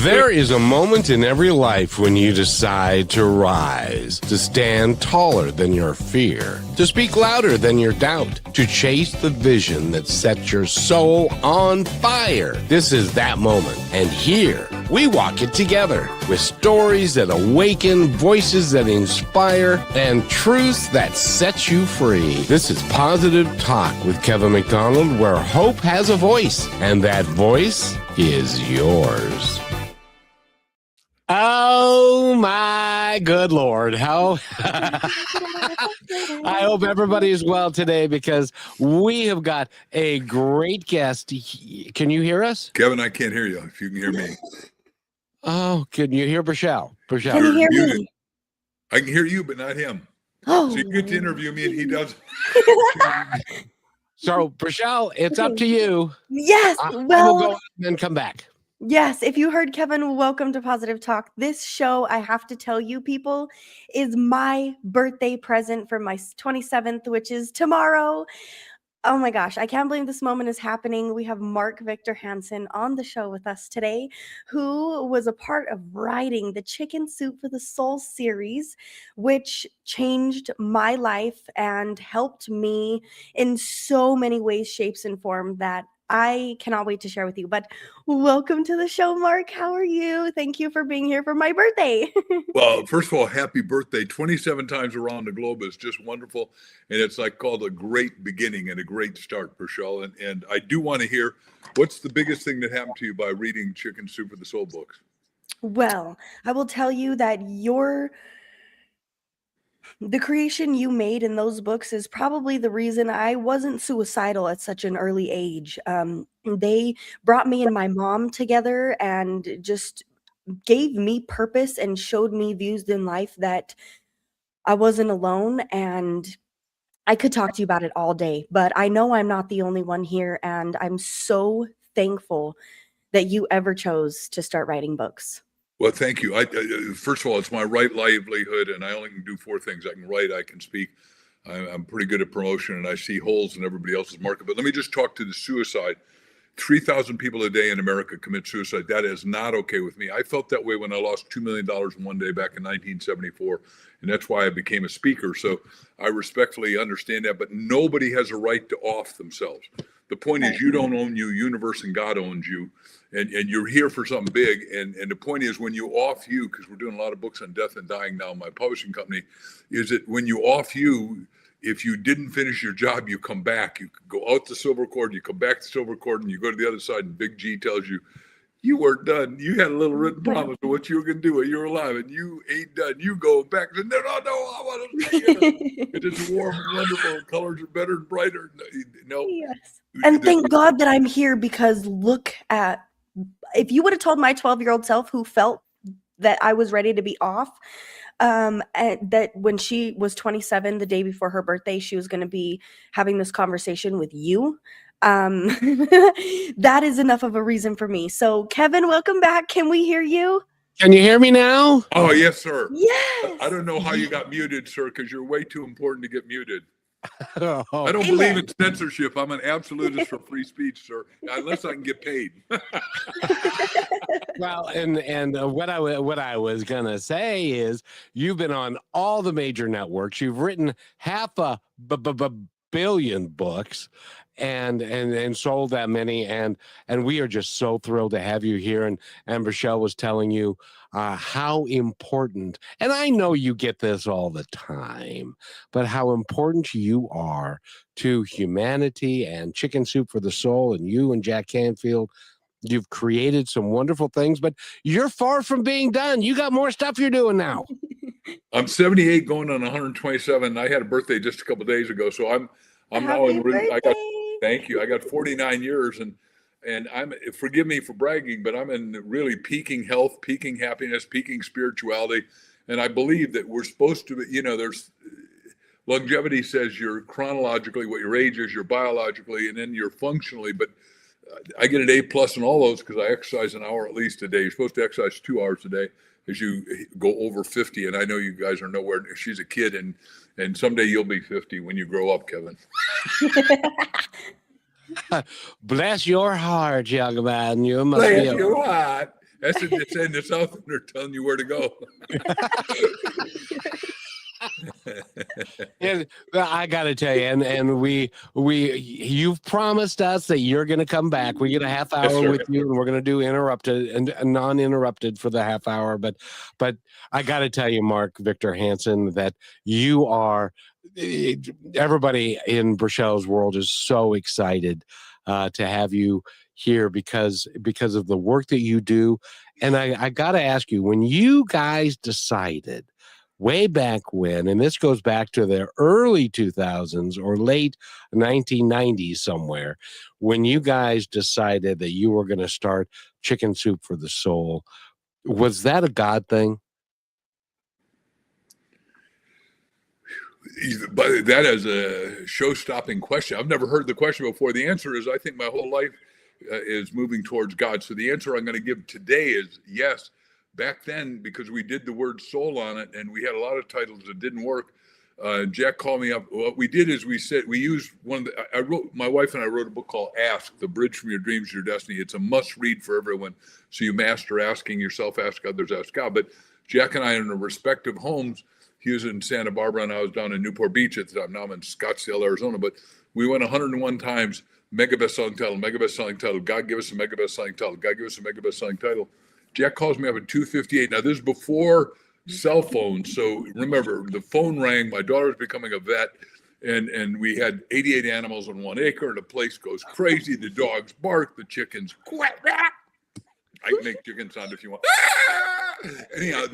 There is a moment in every life when you decide to rise, to stand taller than your fear, to speak louder than your doubt, to chase the vision that sets your soul on fire. This is that moment. And here, we walk it together with stories that awaken, voices that inspire, and truths that set you free. This is Positive Talk with Kevin McDonald, where hope has a voice, and that voice is yours. Oh my good Lord. How I hope everybody is well today because we have got a great guest. Can you hear us? Kevin, I can't hear you. If you can hear me. Oh, can you hear Brachelle? Can you hear me? I can hear you, but not him. Oh. So you get to interview me and he doesn't. So, Brachelle, it's up to you. Yes. We'll go and then come back. Yes, if you heard Kevin, welcome to Positive Talk. This show, I have to tell you people, is my birthday present for my 27th, which is tomorrow. Oh my gosh, I can't believe this moment is happening. We have Victor Hansen on the show with us today, who was a part of writing the Chicken Soup for the Soul series, which changed my life and helped me in so many ways, shapes, and forms that I cannot wait to share with you. But welcome to the show, Mark. How are you? Thank you for being here for my birthday. Well, first of all, happy birthday. 27 times around the globe is just wonderful. And it's like called a great beginning and a great start, Brachelle. And I do want to hear, what's the biggest thing that happened to you by reading Chicken Soup for the Soul books? Well, I will tell you that the creation you made in those books is probably the reason I wasn't suicidal at such an early age. They brought me and my mom together and just gave me purpose and showed me views in life that I wasn't alone. And I could talk to you about it all day, but I know I'm not the only one here. And I'm so thankful that you ever chose to start writing books. Well, thank you. First of all, it's my right livelihood, and I only can do four things. I can write, I can speak. I'm pretty good at promotion, and I see holes in everybody else's market. But let me just talk to the suicide. 3,000 people a day in America commit suicide. That is not okay with me. I felt that way when I lost $2 million in one day back in 1974, and that's why I became a speaker. So I respectfully understand that, but nobody has a right to off themselves. The point is, you don't own you, universe and God owns you, and you're here for something big. And the point is, when you off you, because we're doing a lot of books on death and dying now in my publishing company, is that when you off you, if you didn't finish your job, you come back. You go out the silver cord, you come back to silver cord, and you go to the other side, and Big G tells you, you weren't done. You had a little written promise of what you were going to do when you were alive, and you ain't done. You go back. No, I want to stay here. It's warm and wonderful. Colors are better and brighter. No. Yes. And thank God that I'm here, because look at, if you would have told my 12-year-old self who felt that I was ready to be off, and that when she was 27, the day before her birthday, she was going to be having this conversation with you. That is enough of a reason for me. So, Kevin, welcome back. Can we hear you? Can you hear me now? Oh, yes, sir. Yes. I don't know how you got muted, sir, because you're way too important to get muted. Oh. I don't believe in censorship. I'm an absolutist for free speech, sir, unless I can get paid. Well, and what I was gonna say is, you've been on all the major networks. You've written half a billion books, and sold that many, and we are just so thrilled to have you here. And Brachelle was telling you how important, and I know you get this all the time, but how important you are to humanity and Chicken Soup for the Soul, and you and Jack Canfield. You've created some wonderful things, but you're far from being done. You got more stuff you're doing now. I'm 78 going on 127. I had a birthday just a couple of days ago, so I'm now in thank you. I got 49 years, and I'm, forgive me for bragging, but I'm in really peaking health, peaking happiness, peaking spirituality. And I believe that we're supposed to, there's longevity says you're chronologically what your age is, you're biologically, and then you're functionally. But I get an A+ in all those because I exercise an hour at least a day. You're supposed to exercise 2 hours a day as you go over 50. And I know you guys are nowhere. She's a kid, and someday you'll be 50 when you grow up, Kevin. Bless your heart, young man. You must Bless your heart. That's what they're saying in the South, and they're telling you where to go. And I got to tell you, and you've promised us that you're going to come back. We get a half hour sir. with you, and we're going to do interrupted and non-interrupted for the half hour. But I got to tell you, Mark Victor Hansen, that you are. Everybody in Brachel's world is so excited to have you here because of the work that you do. And I got to ask you, when you guys decided way back when, and this goes back to the early 2000s or late 1990s somewhere, when you guys decided that you were going to start Chicken Soup for the Soul, was that a God thing? But that is a show-stopping question. I've never heard the question before. The answer is, I think my whole life is moving towards God. So the answer I'm going to give today is yes. Back then, because we did the word soul on it, and we had a lot of titles that didn't work, Jack called me up. What we did is we used one of my wife and I wrote a book called Ask, The Bridge from Your Dreams to Your Destiny. It's a must read for everyone. So you master asking yourself, ask others, ask God. But Jack and I in our respective homes, he was in Santa Barbara and I was down in Newport Beach at the time. Now I'm in Scottsdale, Arizona, but we went 101 times, mega best-selling title, mega best-selling title. God give us a mega best-selling title. God give us a mega best-selling title. Jack calls me up at 2:58. Now, this is before cell phones. So remember, the phone rang. My daughter was becoming a vet, and we had 88 animals on 1 acre, and the place goes crazy. The dogs bark. The chickens quack. I can make chicken sound if you want. Anyhow,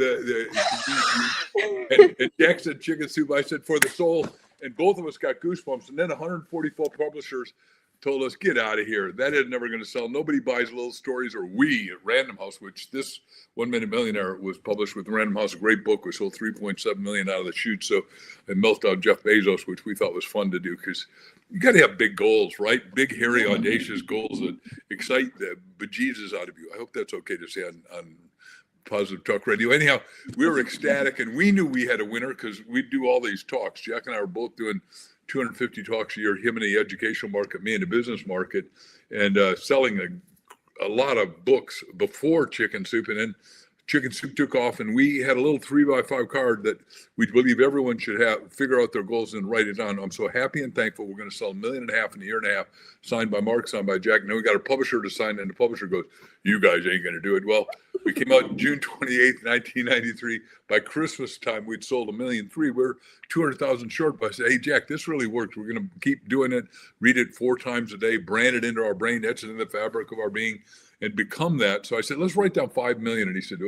and Jack said Chicken Soup. I said For the Soul. And both of us got goosebumps. And then 144 publishers told us, get out of here. That is never going to sell. Nobody buys little stories. Or we at Random House, which this 1 Minute Millionaire was published with Random House, a great book. We sold 3.7 million out of the chute. So I milked out Jeff Bezos, which we thought was fun to do because you got to have big goals, right? Big, hairy, audacious goals that excite the bejesus out of you. I hope that's okay to say on Positive Talk Radio. Anyhow, we were ecstatic, and we knew we had a winner because we do all these talks. Jack and I were both doing 250 talks a year, him in the educational market, me in the business market, and selling a lot of books before Chicken Soup. And then Chicken Soup took off, and we had a little 3x5 card that we believe everyone should figure out their goals and write it down. I'm so happy and thankful. We're going to sell 1.5 million in a year and a half, signed by Mark, signed by Jack. And then we got a publisher to sign, and the publisher goes, you guys ain't going to do it. Well, we came out June 28th, 1993. By Christmas time, we'd sold 1.3 million. We're 200,000 short. But I said, hey, Jack, this really works. We're going to keep doing it, read it 4 times a day, brand it into our brain, etch it in the fabric of our being, and become that. So I said, let's write down 5 million. And he said,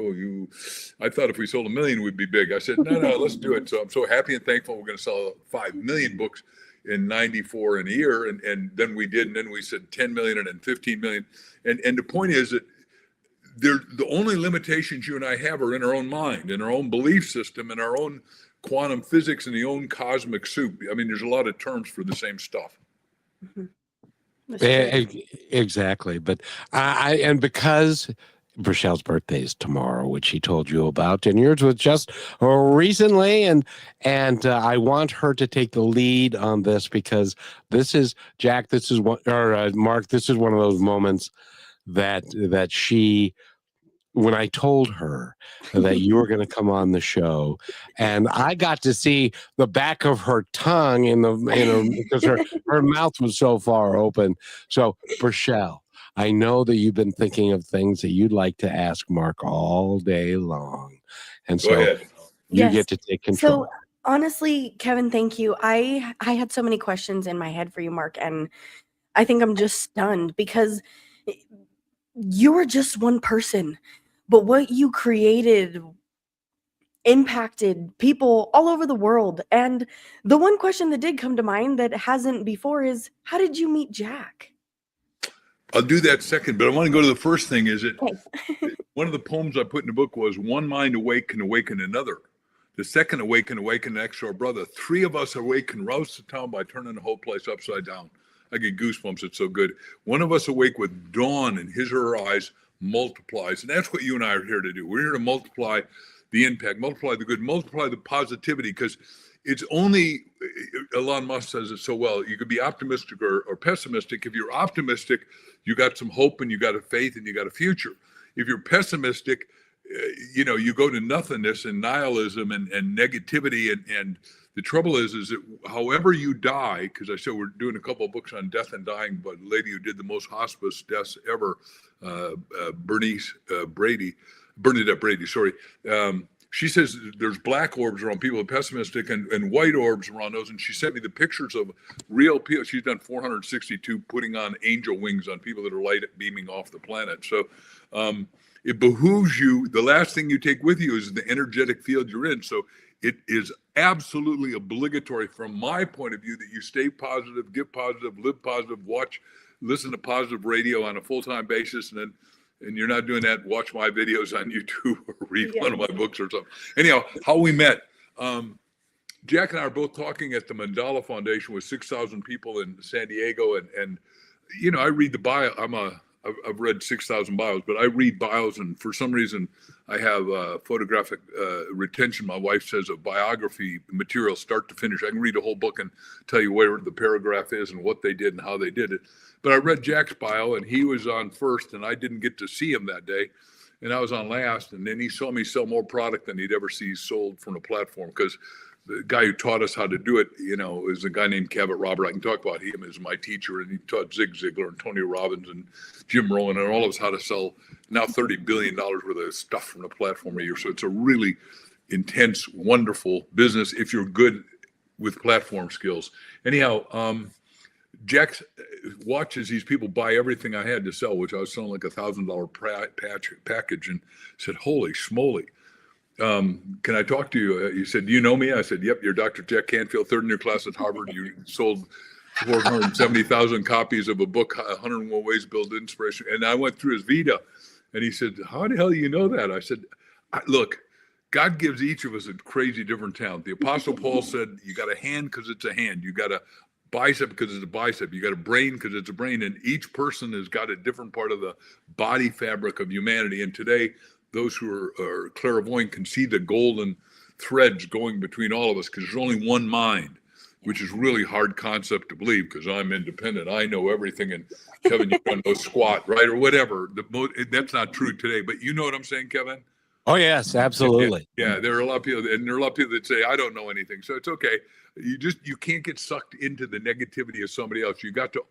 I thought if we sold 1 million, we'd be big. I said, no, let's do it. So I'm so happy and thankful we're going to sell 5 million books in 94 in a year. And then we did. And then we said 10 million and then 15 million. And the point is that the only limitations you and I have are in our own mind, in our own belief system, in our own quantum physics, and the own cosmic soup. I mean, there's a lot of terms for the same stuff. Mm-hmm. Exactly. But and because Brachel's birthday is tomorrow, which he told you about, and yours was just recently, and I want her to take the lead on this because this is Jack. This is one, or Mark. This is one of those moments that she, when I told her that you were going to come on the show, and I got to see the back of her tongue because her mouth was so far open. So, Brachel, I know that you've been thinking of things that you'd like to ask Mark all day long, and so you get to take control. So, honestly, Kevin, thank you. I had so many questions in my head for you, Mark, and I think I'm just stunned because you were just one person. But what you created impacted people all over the world. And the one question that did come to mind that hasn't before is, how did you meet Jack? I'll do that second, but I want to go to the first thing. Is it one of the poems I put in the book was one mind awake can awaken another. The second awaken the next door brother. 3 of us awake can rouse the town by turning the whole place upside down. I get goosebumps. It's so good. One of us awake with dawn in his or her eyes multiplies. And that's what you and I are here to do. We're here to multiply the impact, multiply the good, multiply the positivity, because it's only, Elon Musk says it so well, you could be optimistic or pessimistic. If you're optimistic, you got some hope and you got a faith and you got a future. If you're pessimistic, you go to nothingness and nihilism and negativity. And the trouble is that however you die, because I said we're doing a couple of books on death and dying, but a lady who did the most hospice deaths ever, Bernadette Brady, sorry. She says there's black orbs around people, pessimistic, and white orbs around those. And she sent me the pictures of real people. She's done 462 putting on angel wings on people that are light beaming off the planet. So it behooves you. The last thing you take with you is the energetic field you're in. So it is absolutely obligatory from my point of view that you stay positive, give positive, live positive, listen to positive radio on a full-time basis. And you're not doing that, watch my videos on YouTube or read one of my books or something. Anyhow, how we met. Jack and I are both talking at the Mandala Foundation with 6,000 people in San Diego. And I read the bio. I've read 6,000 bios, but I read bios, and for some reason I have photographic retention. My wife says of biography material, start to finish. I can read a whole book and tell you where the paragraph is and what they did and how they did it. But I read Jack's bio, and he was on first, and I didn't get to see him that day. And I was on last, and then he saw me sell more product than he'd ever see sold from a platform, because the guy who taught us how to do it, is a guy named Cabot Robert. I can talk about him as my teacher, and he taught Zig Ziglar and Tony Robbins and Jim Rohn and all of us how to sell now $30 billion worth of stuff from the platform a year. So it's a really intense, wonderful business if you're good with platform skills. Anyhow, Jack watches these people buy everything I had to sell, which I was selling like $1,000 package, and said, "Holy schmoly. Can I talk to you?" He said, "Do you know me?" I said, "Yep, you're Dr. Jack Canfield, third in your class at Harvard. You sold 470,000 copies of a book, 101 Ways to Build Inspiration." And I went through his Vita, and he said, "How the hell do you know that?" I said, "Look, God gives each of us a crazy different talent. The Apostle Paul said, you got a hand because it's a hand. You got a bicep because it's a bicep. You got a brain because it's a brain. And each person has got a different part of the body fabric of humanity. And today, those who are clairvoyant can see the golden threads going between all of us, because there's only one mind, which is really hard concept to believe, because I'm independent. I know everything. And Kevin, you don't know squat, right? Or whatever. That's not true today. But you know what I'm saying, Kevin? Oh, yes, absolutely. Yeah, there are a lot of people, and there are a lot of people that say, I don't know anything. So it's okay. You can't get sucked into the negativity of somebody else. You got to,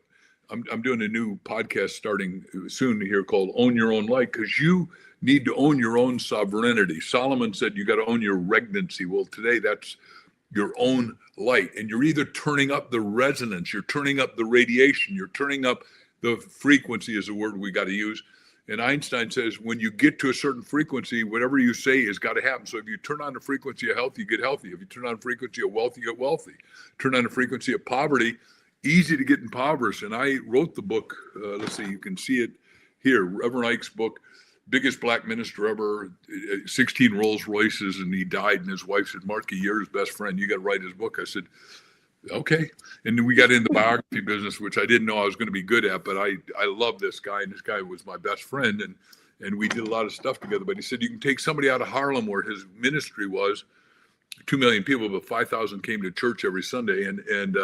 I'm doing a new podcast starting soon here called Own Your Own Light, because you need to own your own sovereignty. Solomon said you got to own your regnancy. Well, today that's your own light. And you're either turning up the resonance, you're turning up the radiation, you're turning up the frequency is the word we got to use. And Einstein says, when you get to a certain frequency, whatever you say has got to happen. So if you turn on the frequency of health, you get healthy. If you turn on the frequency of wealth, you get wealthy. Turn on the frequency of poverty, easy to get impoverished. And I wrote the book, let's see, you can see it here, Reverend Ike's book, biggest black minister ever, 16 Rolls Royces, and he died. And his wife said, Marky, you're his best friend. You got to write his book. I said, okay. And then we got in the biography business, which I didn't know I was going to be good at, but I love this guy, and this guy was my best friend, and we did a lot of stuff together. But he said, you can take somebody out of Harlem, where his ministry was 2 million people, but 5,000 came to church every Sunday, and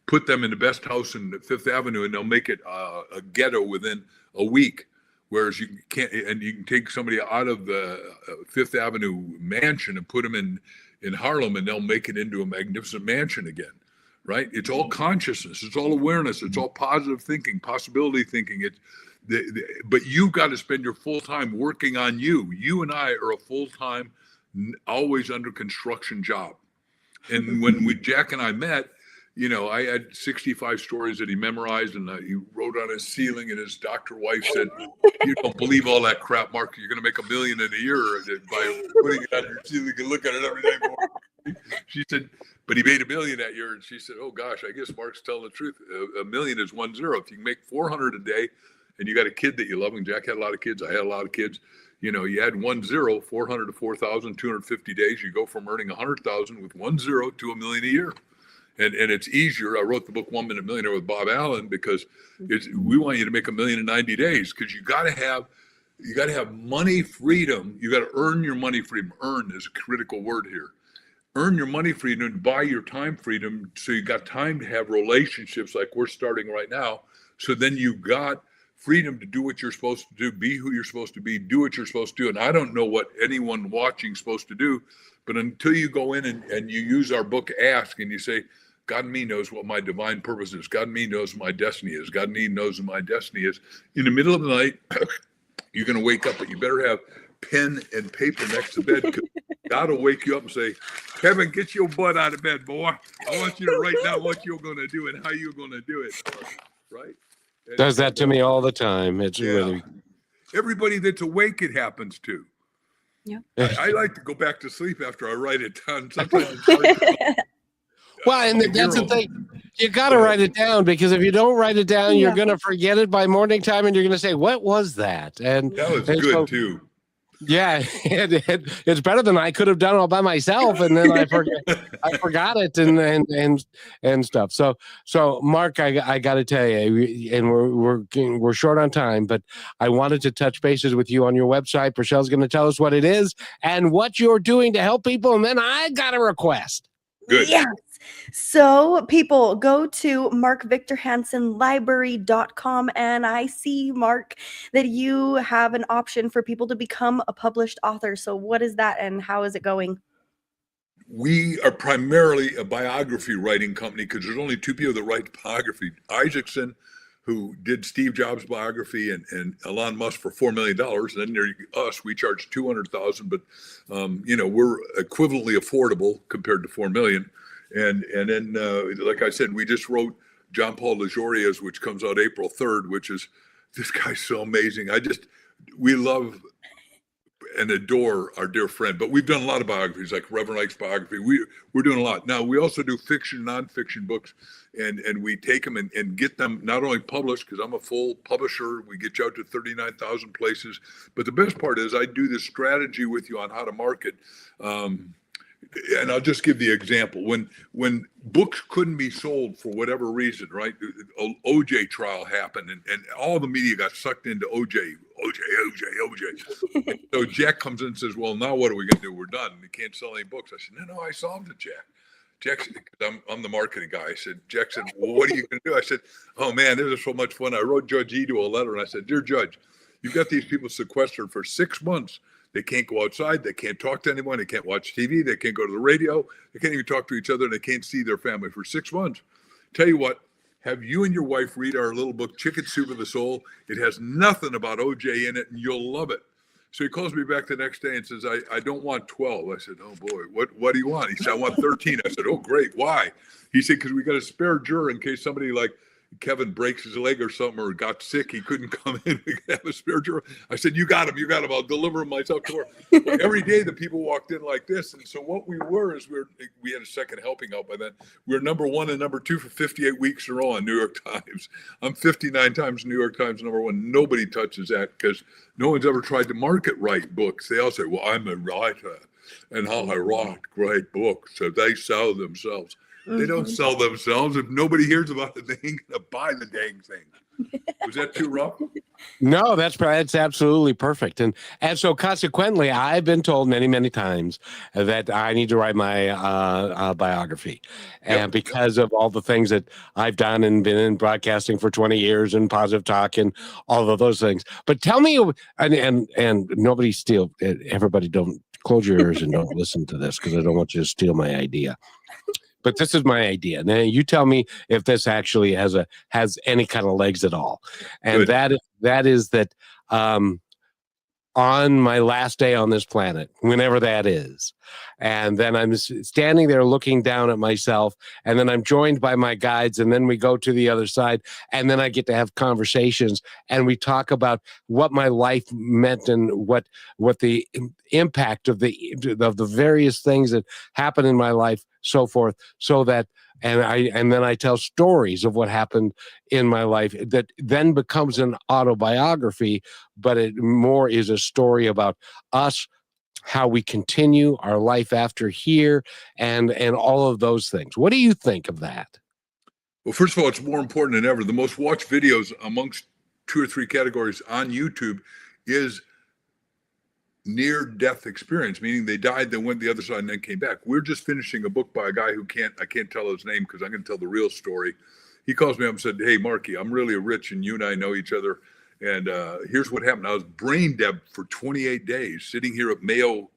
put them in the best house in Fifth Avenue, and they'll make it a ghetto within a week. Whereas you can't, and you can take somebody out of the Fifth Avenue mansion and put them in Harlem, and they'll make it into a magnificent mansion again. Right? It's all consciousness. It's all awareness. It's all positive thinking, possibility thinking. But you've got to spend your full time working on you. You and I are a full time, always under construction job. And when Jack and I met, I had 65 stories that he memorized, and he wrote on his ceiling, and his doctor wife said, you don't believe all that crap, Mark. You're going to make $1 million in a year by putting it on your ceiling and look at it every day. She said, but he made $1 million that year. And she said, oh gosh, I guess Mark's telling the truth. $1 million is 10. If you can make 400 a day, and you got a kid that you love, and Jack had a lot of kids, I had a lot of kids, you add 10, 400 to 4,000, 250 days, you go from earning 100,000 with 10 to $1 million a year. And it's easier. I wrote the book 1 Minute Millionaire with Bob Allen, because we want you to make $1 million in 90 days, because you got to have money freedom. You got to earn your money freedom. Earn is a critical word here. Earn your money freedom and buy your time freedom, so you got time to have relationships like we're starting right now. So then you got freedom to do what you're supposed to do, be who you're supposed to be, do what you're supposed to do. And I don't know what anyone watching is supposed to do, but until you go in and you use our book, Ask, and you say, God and me knows what my divine purpose is. God and me knows what my destiny is. God and me knows what my destiny is. In the middle of the night, you're going to wake up, but you better have pen and paper next to bed, because God will wake you up and say, Kevin, get your butt out of bed, boy. I want you to write down what you're going to do and how you're going to do it. Right? And, Does that to me all the time. It's really everybody that's awake, it happens to. Yeah. I like to go back to sleep after I write it down. Sometimes it's hard to well, and that's the thing. You got to write it down, because if you don't write it down, you're going to forget it by morning time, and you're going to say, "What was that?" And that was good too. Yeah, it's better than I could have done all by myself, and then I forgot it and stuff. So Mark, I got to tell you, and we're short on time, but I wanted to touch bases with you on your website. Purcell's going to tell us what it is and what you're doing to help people, and then I got a request. Good. Yes. So people, go to markvictorhansenlibrary.com, and I see, Mark, that you have an option for people to become a published author. So what is that, and how is it going? We are primarily a biography writing company, because there's only two people that write biography. Isaacson, who did Steve Jobs' biography, and Elon Musk for $4 million. And then there's us, we charge $200,000, but we're equivalently affordable compared to $4 million. And then, like I said, we just wrote John Paul LaJouria's, which comes out April 3rd, which is, this guy's so amazing. We love and adore our dear friend, but we've done a lot of biographies, like Reverend Ike's biography. We're doing a lot. Now, we also do fiction, nonfiction books, and we take them and get them not only published, because I'm a full publisher, we get you out to 39,000 places, but the best part is I do this strategy with you on how to market. And I'll just give the example. When books couldn't be sold for whatever reason, right? The OJ trial happened, and all the media got sucked into OJ. And so Jack comes in and says, well, now what are we going to do? We're done. We can't sell any books. I said, no, I solved it, Jack. Jack said, I'm the marketing guy. I said, Jack said, well, what are you going to do? I said, oh, man, this is so much fun. I wrote Judge Ito a letter, and I said, dear Judge, you've got these people sequestered for 6 months. They can't go outside. They can't talk to anyone. They can't watch TV. They can't go to the radio. They can't even talk to each other. And they can't see their family for 6 months. Tell you what, have you and your wife read our little book, Chicken Soup of the Soul. It has nothing about OJ in it, and you'll love it. So he calls me back the next day and says, I don't want 12. I said, oh, boy, what do you want? He said, I want 13. I said, oh, great. Why? He said, because we got a spare juror in case somebody like Kevin breaks his leg or something, or got sick, he couldn't come in. We could have a spiritual. I said, you got him. I'll deliver him myself to her. Every day the people walked in like this. And so what we were is we had a second helping out by then. We were number 1 and number 2 for 58 weeks in a row on New York Times. I'm 59 times New York Times number 1. Nobody touches that, because no one's ever tried to market write books. They all say, well, I'm a writer, and how I write great books. So they sell themselves. They don't sell themselves. If nobody hears about it, they ain't gonna buy the dang thing. Was that too rough? No, that's absolutely perfect. And so consequently, I've been told many, many times that I need to write my biography. And because of all the things that I've done and been in broadcasting for 20 years and Positive Talk and all of those things. But tell me, and nobody steal, everybody don't close your ears and don't listen to this, because I don't want you to steal my idea. But this is my idea. Now you tell me if this actually has any kind of legs at all. And that is that on my last day on this planet, whenever that is, and then I'm standing there looking down at myself, and then I'm joined by my guides, and then we go to the other side, and then I get to have conversations, and we talk about what my life meant and what the impact of the various things that happen in my life, so forth, so that and then I tell stories of what happened in my life that then becomes an autobiography, but it more is a story about us, how we continue our life after here, and all of those things. What do you think of that? Well, first of all, it's more important than ever. The most watched videos amongst 2 or 3 categories on YouTube is near-death experience, meaning they died, then went the other side, and then came back. We're just finishing a book by a guy who I can't tell his name because I'm going to tell the real story. He calls me up and said, hey, Marky, I'm really rich, and you and I know each other, And here's what happened. I was brain dead for 28 days, sitting here at Mayo.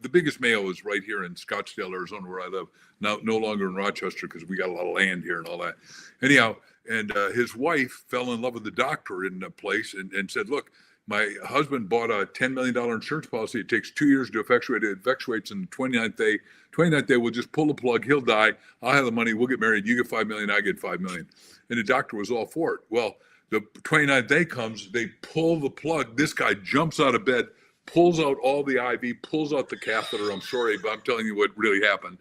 The biggest Mayo is right here in Scottsdale, Arizona, where I live. Now, no longer in Rochester because we got a lot of land here and all that. Anyhow, and his wife fell in love with the doctor in the place and said, look, my husband bought a $10 million insurance policy. It takes 2 years to effectuate it. It effectuates in the 29th day. 29th day, we'll just pull the plug. He'll die. I'll have the money. We'll get married. You get $5 million. I get $5 million. And the doctor was all for it. Well, the 29th day comes. They pull the plug. This guy jumps out of bed, pulls out all the IV, pulls out the catheter. I'm sorry, but I'm telling you what really happened.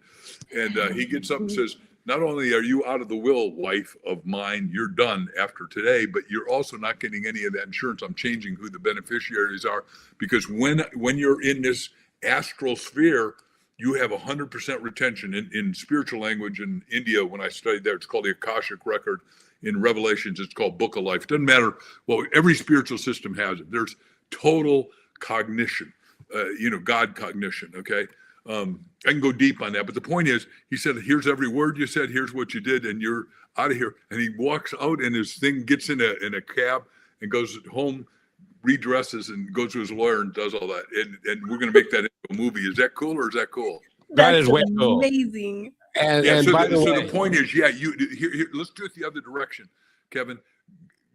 And he gets up and says, not only are you out of the will, wife of mine, you're done after today, but you're also not getting any of that insurance. I'm changing who the beneficiaries are, because when you're in this astral sphere, you have 100% retention. In spiritual language in India, when I studied there, it's called the Akashic Record. In Revelations, it's called Book of Life. It doesn't matter. Well, every spiritual system has it. There's total cognition, God cognition, okay? I can go deep on that, but the point is, he said, here's every word you said, here's what you did, and you're out of here. And he walks out, and his thing gets in a cab and goes home, redresses, and goes to his lawyer and does all that. And we're going to make that into a movie. Is that cool, or is that cool? That is way cool. Amazing. And so by the way, the point is, here, let's do it the other direction, Kevin.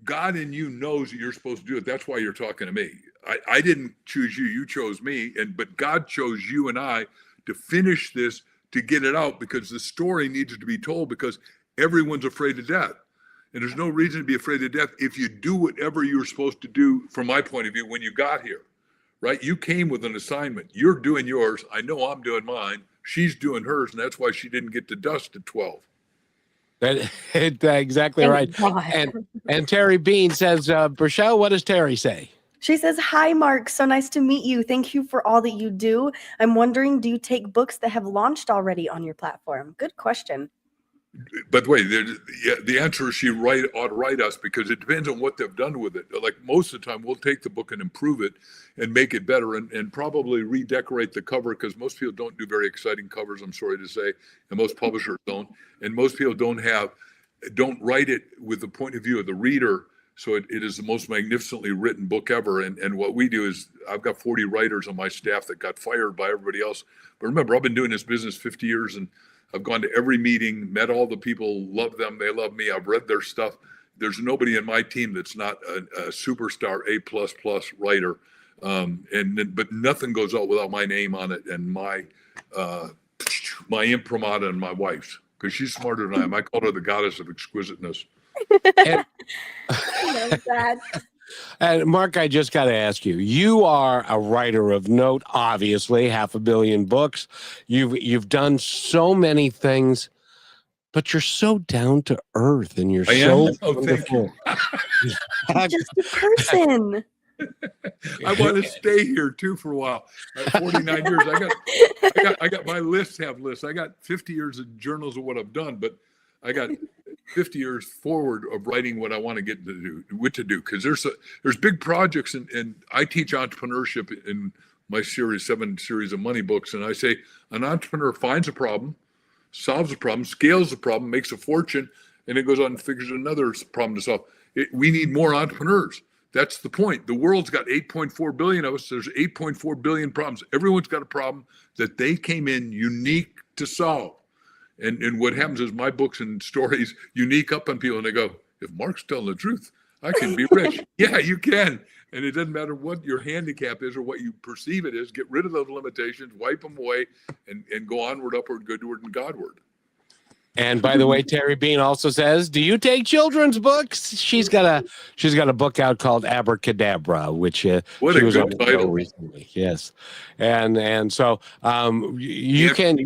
God in you knows that you're supposed to do it. That's why you're talking to me. I didn't choose you. You chose me. But God chose you and I to finish this, to get it out, because the story needs to be told, because everyone's afraid of death. And there's no reason to be afraid of death if you do whatever you're supposed to do, from my point of view, when you got here, right? You came with an assignment. You're doing yours. I know I'm doing mine. She's doing hers, and that's why she didn't get to dust at 12. Exactly right. And Terry Bean says, Brichelle, what does Terry say? She says, hi, Mark. So nice to meet you. Thank you for all that you do. I'm wondering, do you take books that have launched already on your platform? Good question. By the way, the answer is she ought to write us, because it depends on what they've done with it. Like most of the time, we'll take the book and improve it and make it better, and probably redecorate the cover, because most people don't do very exciting covers, I'm sorry to say, and most publishers don't. And most people don't write it with the point of view of the reader. So it is the most magnificently written book ever. And what we do is, I've got 40 writers on my staff that got fired by everybody else. But remember, I've been doing this business 50 years, and I've gone to every meeting, met all the people, love them, they love me. I've read their stuff. There's nobody in my team that's not a superstar A++ writer. But nothing goes out without my name on it, and my imprimatur, and my wife's, because she's smarter than I am. I call her the goddess of exquisiteness. And, and Mark, I just got to ask you, you are a writer of note, obviously, 500 million books. You've done so many things, but you're so down to earth, and you're so wonderful. Just a person. I want to stay here too for a while. 49 years. I got my lists have lists. I got 50 years of journals of what I've done, but I got 50 years forward of writing what I want to get to do, what to do. Because there's big projects, and I teach entrepreneurship in my 7 series of money books. And I say an entrepreneur finds a problem, solves a problem, scales the problem, makes a fortune, and then goes on and figures another problem to solve. We need more entrepreneurs. That's the point. The world's got 8.4 billion of us. There's 8.4 billion problems. Everyone's got a problem that they came in unique to solve. And what happens is, my books and stories unique up on people, and they go, if Mark's telling the truth, I can be rich. Yeah, you can. And it doesn't matter what your handicap is or what you perceive it is. Get rid of those limitations, wipe them away, and go onward, upward, goodward, and Godward. And by the way, Terry Bean also says, do you take children's books? She's got a book out called Abracadabra, which what she a was good on the title. show recently. Yes. And so you can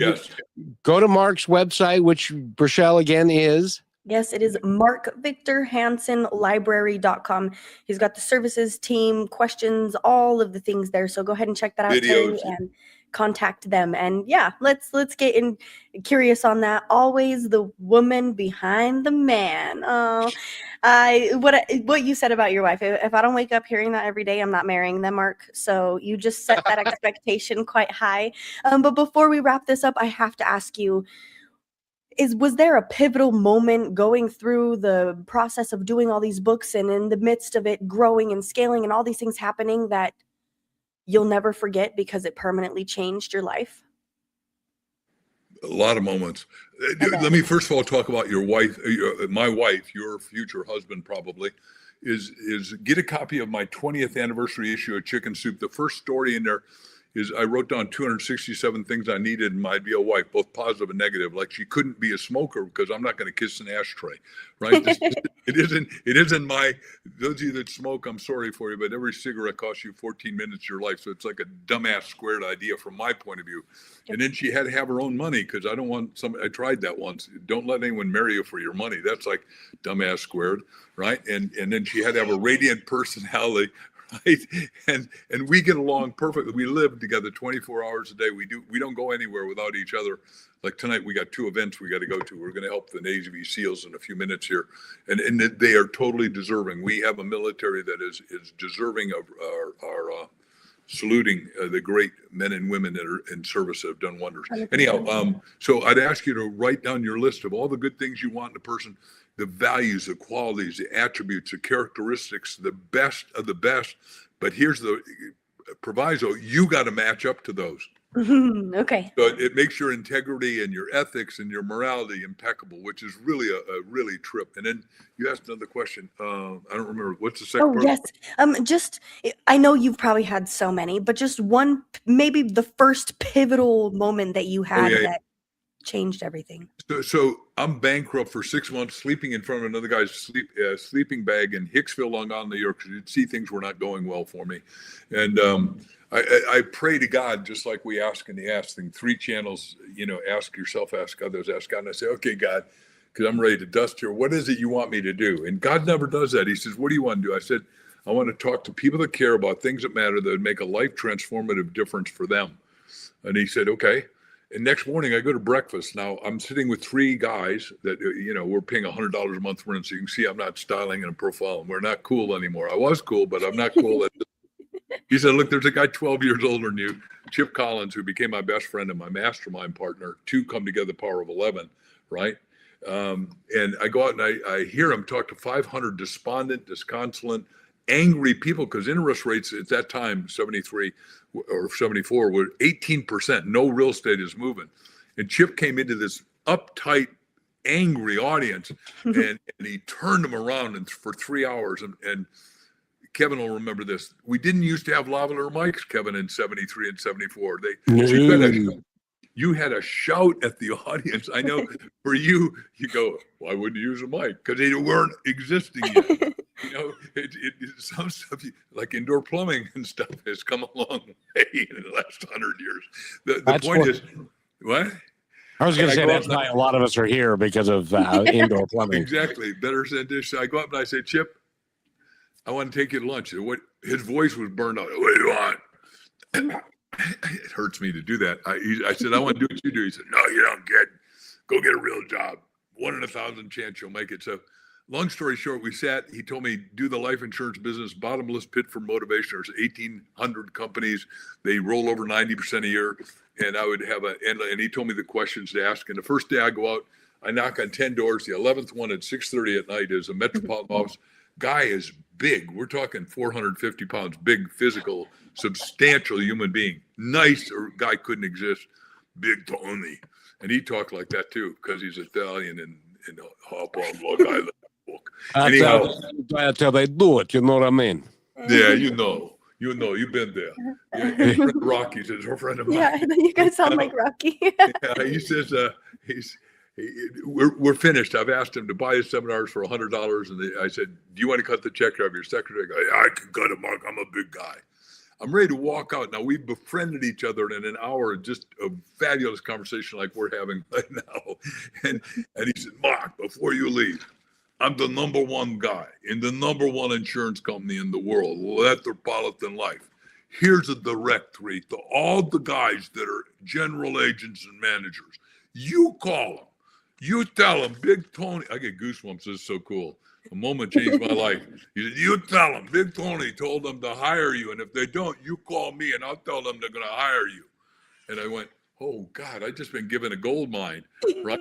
go to Mark's website, which Brichelle again is. Yes, it is markvictorhansenlibrary.com. He's got the services team, questions, all of the things there. So go ahead and check that out, Terry, and contact them. And yeah, let's get curious on that. Always the woman behind the man. What you said about your wife. If I don't wake up hearing that every day, I'm not marrying them, Mark. So you just set that expectation quite high. But before we wrap this up, I have to ask you, was there a pivotal moment going through the process of doing all these books and in the midst of it growing and scaling and all these things happening that you'll never forget because it permanently changed your life? A lot of moments. Okay. Let me first of all talk about your wife, my wife, your future husband probably, is get a copy of my 20th anniversary issue of Chicken Soup. The first story in there is I wrote down 267 things I needed in my ideal wife, both positive and negative. Like she couldn't be a smoker because I'm not going to kiss an ashtray, right? It isn't my, those of you that smoke, I'm sorry for you, but every cigarette costs you 14 minutes of your life. So it's like a dumbass squared idea from my point of view. Yep. And then she had to have her own money because I don't want I tried that once. Don't let anyone marry you for your money. That's like dumbass squared, right? And then she had to have a radiant personality. Right. And we get along perfectly. We live together 24 hours a day. We don't go anywhere without each other. Like tonight, we got 2 events we got to go to. We're going to help the Navy SEALs in a few minutes here. And they are totally deserving. We have a military that is deserving of our saluting the great men and women that are in service that have done wonders. Anyhow, so I'd ask you to write down your list of all the good things you want in a person, the values, the qualities, the attributes, the characteristics, the best of the best. But here's the proviso, you got to match up to those. Okay. So it makes your integrity and your ethics and your morality impeccable, which is really a really trip. And then you asked another question. I don't remember. What's the second part? Yes. I know you've probably had so many, but just one, maybe the first pivotal moment that you had that changed everything. So I'm bankrupt for 6 months, sleeping in front of another guy's sleeping bag in Hicksville, Long Island, New York. You'd see things were not going well for me. And I pray to God, just like we ask in the Ask thing, 3 channels, ask yourself, ask others, ask God. And I say, okay, God, because I'm ready to dust here. What is it you want me to do? And God never does that. He says, what do you want to do? I said, I want to talk to people that care about things that matter, that would make a life transformative difference for them. And he said, okay. And next morning I go to breakfast. Now I'm sitting with 3 guys that, we're paying $100 a month rent. So you can see I'm not styling in a profile and we're not cool anymore. I was cool, but I'm not cool. He said, look, there's a guy 12 years older than you, Chip Collins, who became my best friend and my mastermind partner. 2 come together, power of 11, right? And I go out and I hear him talk to 500 despondent, disconsolate, angry people, because interest rates at that time, 73 or 74, were 18%. No real estate is moving. And Chip came into this uptight, angry audience and he turned them around for 3 hours. And Kevin will remember this. We didn't used to have lavalier mics, Kevin, in 73 and 74. You had a shout at the audience. I know for you go, why wouldn't you use a mic? Because they weren't existing yet. Some stuff like indoor plumbing and stuff has come a long way in the last 100 years. The point is, what? I was going to say that's why a lot of us are here, because of indoor plumbing. Exactly. Better said this. So I go up and I say, Chip, I want to take you to lunch. His voice was burned out. What do you want? It hurts me to do that. I said, I want to do what you do. He said, no, you don't go get a real job. 1 in 1,000 chance you'll make it. So long story short, we sat, he told me, do the life insurance business, bottomless pit for motivation. There's 1,800 companies. They roll over 90% a year. And I would have and he told me the questions to ask. And the first day I go out, I knock on 10 doors. The 11th one at 6:30 at night is a metropolitan office. Guy is big. We're talking 450 pounds, big, physical, substantial human being. Nice guy couldn't exist. Big Tony. And he talked like that too, because he's Italian and hop on Long Island. Anyhow, That's how they do it. You know what I mean? Yeah, you've been there. His friend Rocky says, her friend of mine. Yeah, you guys sound like Rocky. Yeah, he says, we're finished. I've asked him to buy his seminars for $100. And I said, do you want to cut the check out of your secretary? I go, yeah, I can cut it, Mark. I'm a big guy. I'm ready to walk out. Now, we've befriended each other in an hour, just a fabulous conversation like we're having right now. And he said, Mark, before you leave, I'm the #1 guy in the #1 insurance company in the world, Metropolitan Life. Here's a directory to all the guys that are general agents and managers. You call them. You tell them, Big Tony. I get goosebumps. This is so cool. A moment changed my life. He said, you tell them, Big Tony told them to hire you. And if they don't, you call me and I'll tell them they're going to hire you. And I went, oh God, I just been given a gold mine, right?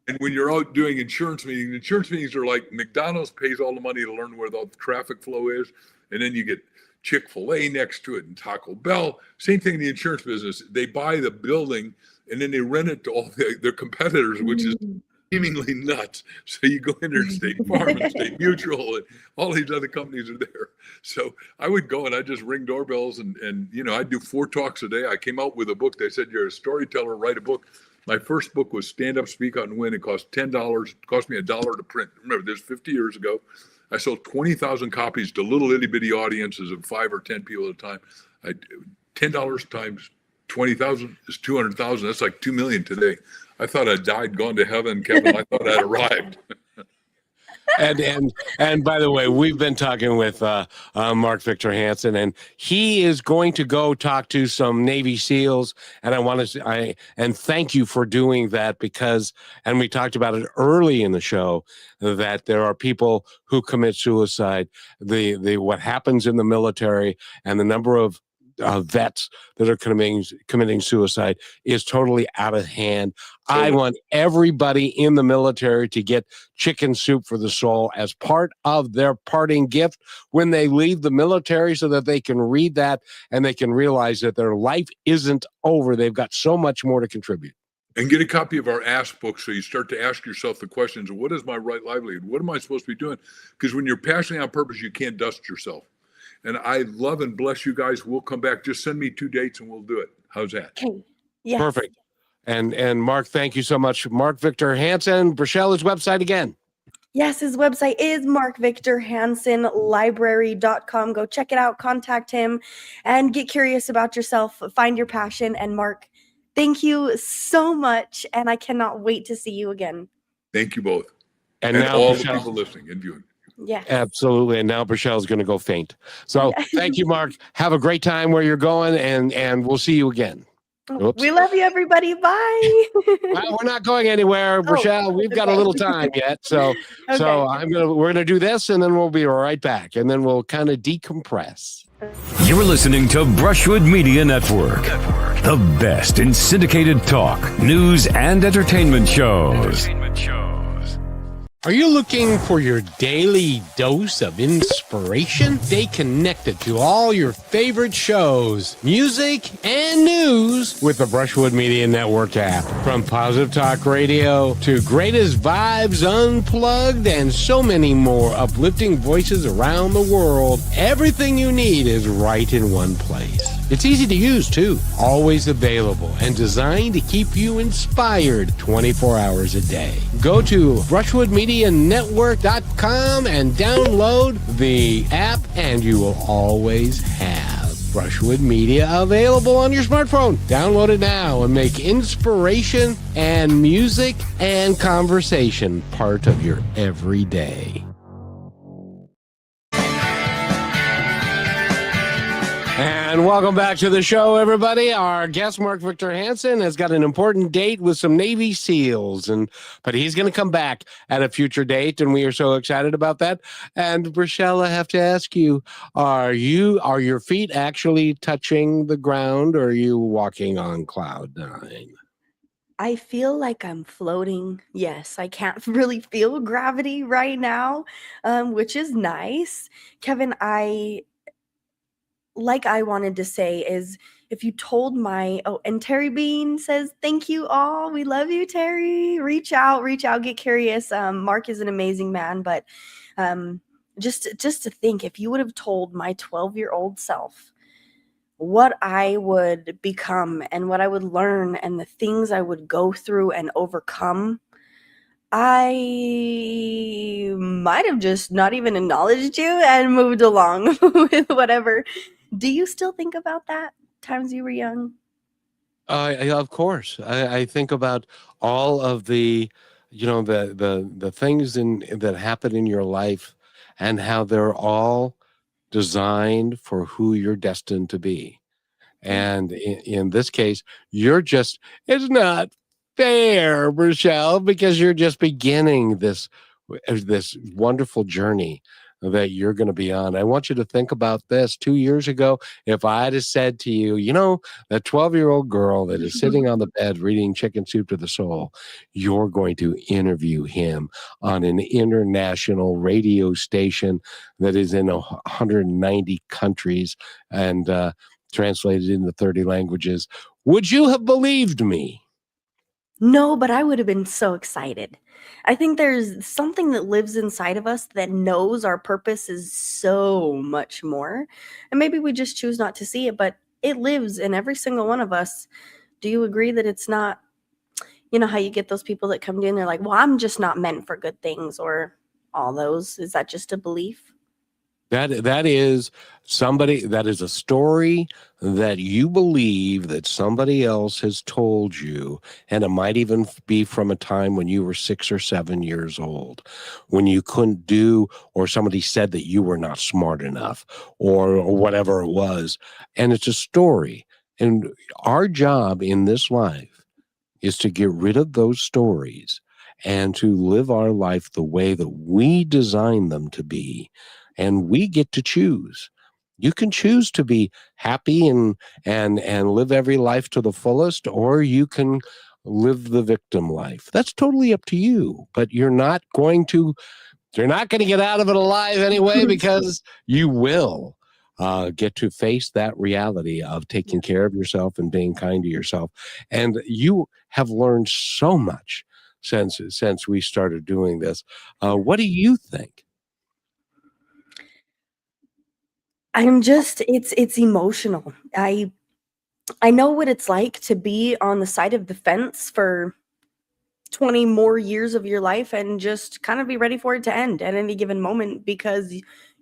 And when you're out doing insurance meetings are like McDonald's pays all the money to learn where the traffic flow is. And then you get Chick-fil-A next to it and Taco Bell. Same thing in the insurance business. They buy the building and then they rent it to all their competitors, which is seemingly nuts. So you go in there and State Farm and State Mutual and all these other companies are there. So I would go and I'd just ring doorbells and I'd do 4 talks a day. I came out with a book. They said, you're a storyteller, write a book. My first book was Stand Up, Speak Out and Win. It cost $10. It cost me $1 to print. Remember, this was 50 years ago. I sold 20,000 copies to little itty bitty audiences of 5 or 10 people at a time. $10 times 20,000 is 200,000. That's like 2 million today. I thought I'd died, gone to heaven, Kevin. I thought I'd arrived. And by the way, we've been talking with Mark Victor Hansen, and he is going to go talk to some Navy SEALs. And and thank you for doing that because, and we talked about it early in the show, that there are people who commit suicide. What happens in the military and the number of vets that are committing suicide is totally out of hand. I want everybody in the military to get Chicken Soup for the Soul as part of their parting gift when they leave the military so that they can read that and they can realize that their life isn't over. They've got so much more to contribute. And get a copy of our Ask book so you start to ask yourself the questions, what is my right livelihood? What am I supposed to be doing? Because when you're passionate on purpose, you can't dust yourself. And I love and bless you guys. We'll come back. Just send me 2 dates and we'll do it. How's that? Okay. Yes. Perfect. And Mark, thank you so much. Mark Victor Hansen, Brichelle, his website again. Yes, his website is markvictorhansenlibrary.com. Go check it out, contact him, and get curious about yourself. Find your passion. And Mark, thank you so much. And I cannot wait to see you again. Thank you both. And now all Brichelle, the people listening and viewing. Yeah, absolutely. And now Brichelle's going to go faint. So thank you, Mark. Have a great time where you're going, and we'll see you again. Oops. We love you, everybody. Bye. Well, we're not going anywhere, Brichelle. We've got a little time yet. So we're gonna do this, and then we'll be right back, and then we'll kind of decompress. You're listening to Brushwood Media Network, the best in syndicated talk, news, and entertainment shows. Are you looking for your daily dose of inspiration? Stay connected to all your favorite shows, music, and news with the Brushwood Media Network app. From Positive Talk Radio to Greatest Vibes Unplugged and so many more uplifting voices around the world, everything you need is right in one place. It's easy to use, too. Always available and designed to keep you inspired 24 hours a day. Go to brushwoodmedianetwork.com and download the app, and you will always have Brushwood Media available on your smartphone. Download it now and make inspiration and music and conversation part of your everyday. And welcome back to the show, everybody. Our guest, Mark Victor Hansen, has got an important date with some Navy SEALs, but he's going to come back at a future date, and we are so excited about that. And Brichelle, I have to ask you, are your feet actually touching the ground, or are you walking on cloud 9? I feel like I'm floating. Yes, I can't really feel gravity right now, which is nice. Kevin, I wanted to say is if you told and Terry Bean says, thank you all. We love you, Terry. Reach out, get curious. Mark is an amazing man, but just to think, if you would have told my 12-year-old self what I would become and what I would learn and the things I would go through and overcome, I might have just not even acknowledged you and moved along with whatever. Do you still think about that times you were young? Of course. I think about all of the, the things that happen in your life and how they're all designed for who you're destined to be. And in this case, it's not fair, Brichelle, because you're just beginning this wonderful journey that you're going to be on. I want you to think about this. 2 years ago, if I had said to you, that 12-year-old girl that is sitting on the bed reading Chicken Soup to the Soul, you're going to interview him on an international radio station that is in 190 countries and translated into 30 languages. Would you have believed me? No, but I would have been so excited. I think there's something that lives inside of us that knows our purpose is so much more. And maybe we just choose not to see it, but it lives in every single one of us. Do you agree that it's not, how you get those people that come to you and they're like, well, I'm just not meant for good things, or all those? Is that just a belief? That is a story that you believe that somebody else has told you, and it might even be from a time when you were 6 or 7 years old, when you couldn't do, or somebody said that you were not smart enough, or whatever it was, and it's a story. And our job in this life is to get rid of those stories and to live our life the way that we design them to be. And we get to choose. You can choose to be happy and live every life to the fullest, or you can live the victim life. That's totally up to you. But you're not going to get out of it alive anyway, because you will get to face that reality of taking care of yourself and being kind to yourself. And you have learned so much since we started doing this. What do you think? It's emotional. I know what it's like to be on the side of the fence for 20 more years of your life and just kind of be ready for it to end at any given moment because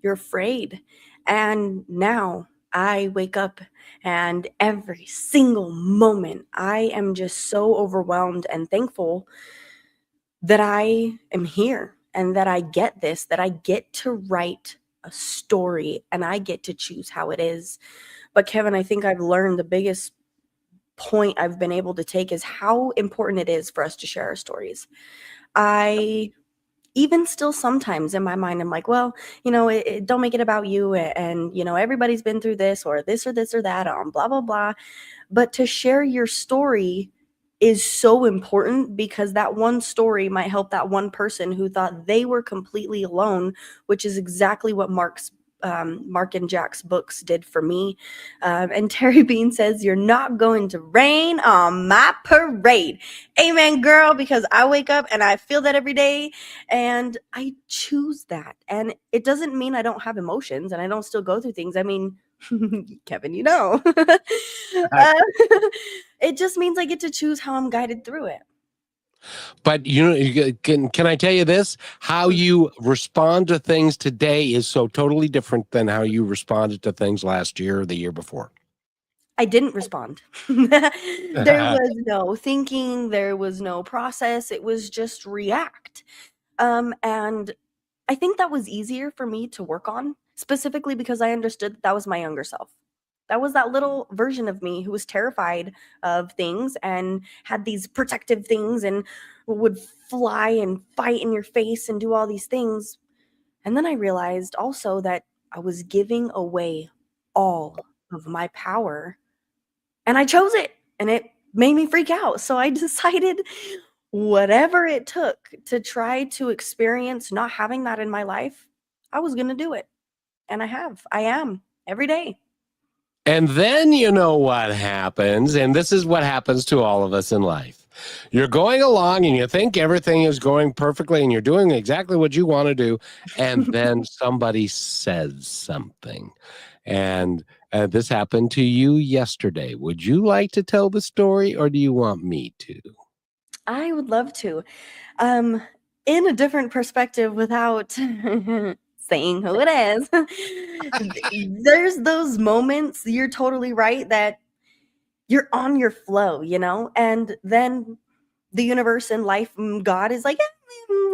you're afraid. And now I wake up, and every single moment I am just so overwhelmed and thankful that I am here and that I get this, that I get to write a story and I get to choose how it is. But Kevin, I think I've learned the biggest point I've been able to take is how important it is for us to share our stories. I even still sometimes in my mind, I'm like, well, don't make it about you. And, everybody's been through this or this or this or that, blah, blah, blah. But to share your story is so important, because that one story might help that one person who thought they were completely alone, which is exactly what Mark and Jack's books did for me. And Terry Bean says, you're not going to rain on my parade. Amen, girl, because I wake up and I feel that every day, and I choose that. And it doesn't mean I don't have emotions and I don't still go through things. I mean, Kevin, it just means I get to choose how I'm guided through it. But can I tell you this? How you respond to things today is so totally different than how you responded to things last year or the year before. I didn't respond. There was no thinking, there was no process. It was just react. And I think that was easier for me to work on, specifically because I understood that was my younger self. That was that little version of me who was terrified of things and had these protective things and would fly and fight in your face and do all these things. And then I realized also that I was giving away all of my power, and I chose it, and it made me freak out. So I decided whatever it took to try to experience not having that in my life, I was going to do it. And I am every day. And then you know what happens, and this is what happens to all of us in life. You're going along and you think everything is going perfectly and you're doing exactly what you want to do, and then somebody says something. And this happened to you yesterday. Would you like to tell the story, or do you want me to? I would love to. In a different perspective, without saying who it is, there's those moments, you're totally right, that you're on your flow, and then the universe and life, God is like,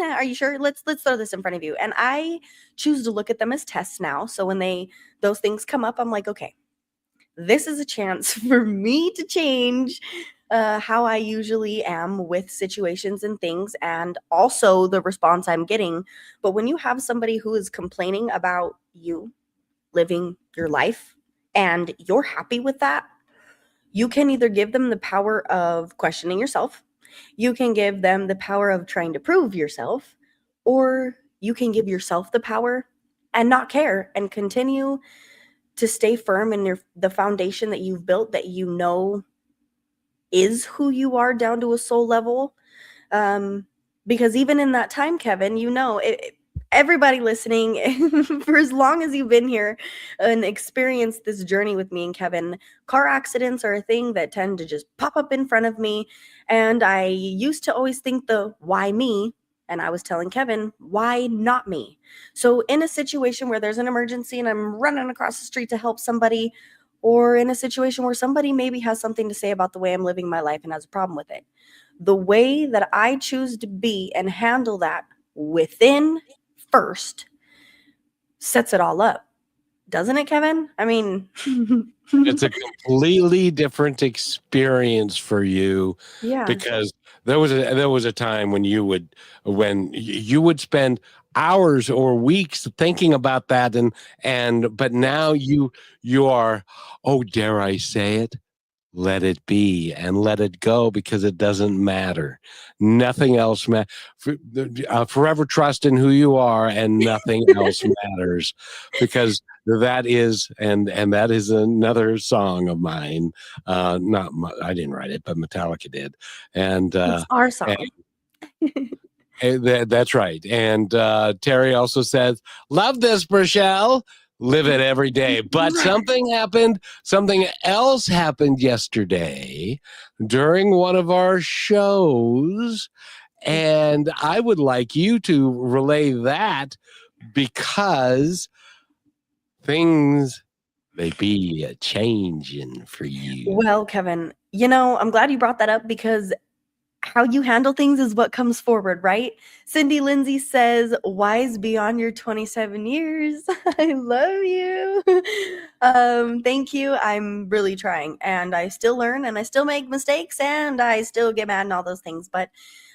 are you sure? Let's throw this in front of you. And I choose to look at them as tests now. So when those things come up, I'm like, okay, this is a chance for me to change how I usually am with situations and things, and also the response I'm getting. But when you have somebody who is complaining about you living your life and you're happy with that, you can either give them the power of questioning yourself, you can give them the power of trying to prove yourself, or you can give yourself the power and not care and continue to stay firm in the foundation that you've built, that you know is who you are down to a soul level. Because even in that time, Kevin, everybody listening, for as long as you've been here and experienced this journey with me and Kevin, car accidents are a thing that tend to just pop up in front of me. And I used to always think the why me? And I was telling Kevin, why not me? So in a situation where there's an emergency and I'm running across the street to help somebody, or in a situation where somebody maybe has something to say about the way I'm living my life and has a problem with it, the way that I choose to be and handle that within first sets it all up. Doesn't it, Kevin? I mean, It's a completely different experience for you, yeah. because there was a time when you would spend hours or weeks thinking about that, but now you are, oh, dare I say it, let it be and let it go, because it doesn't matter. Nothing else matters. Forever trust in who you are, and nothing else matters, because that is, and that is another song of mine. I didn't write it, but Metallica did, and It's our song. that's right. And Terry also says, "Love this, Rochelle. Live it every day." But something else happened yesterday during one of our shows, and I would like you to relay that, because things may be a changing for you. Well, Kevin, I'm glad you brought that up, because how you handle things is what comes forward, right? Cindy Lindsay says, wise beyond your 27 years. I love you. Thank you. I'm really trying, and I still learn, and I still make mistakes, and I still get mad and all those things. But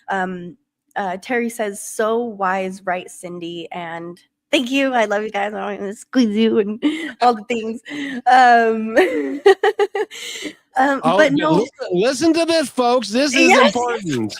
Terry says, so wise, right, Cindy? And thank you. I love you guys. I want to squeeze you and all the things. But no. Listen to this, folks. This is Yes. important.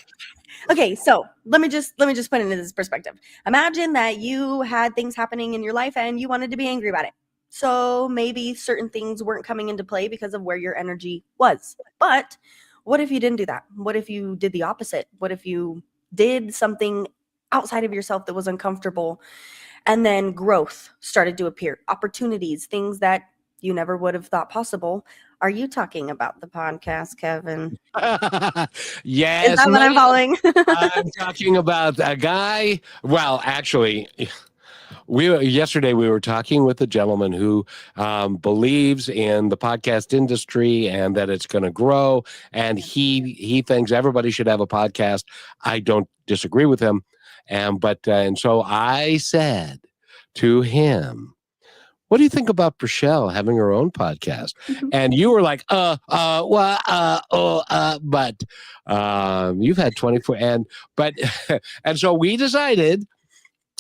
Okay, so let me just put it into this perspective. Imagine that you had things happening in your life and you wanted to be angry about it. So maybe certain things weren't coming into play because of where your energy was. But what if you didn't do that? What if you did the opposite? What if you did something outside of yourself that was uncomfortable, and then growth started to appear, opportunities, things that you never would have thought possible? Are you talking about the podcast, Kevin? Yes. Is that what I'm following? I'm talking about a guy. Well, actually, yesterday we were talking with a gentleman who believes in the podcast industry and that it's going to grow, and he thinks everybody should have a podcast. I don't disagree with him, and so I said to him, what do you think about Rochelle having her own podcast? And you were like, but you've had 24, and so we decided.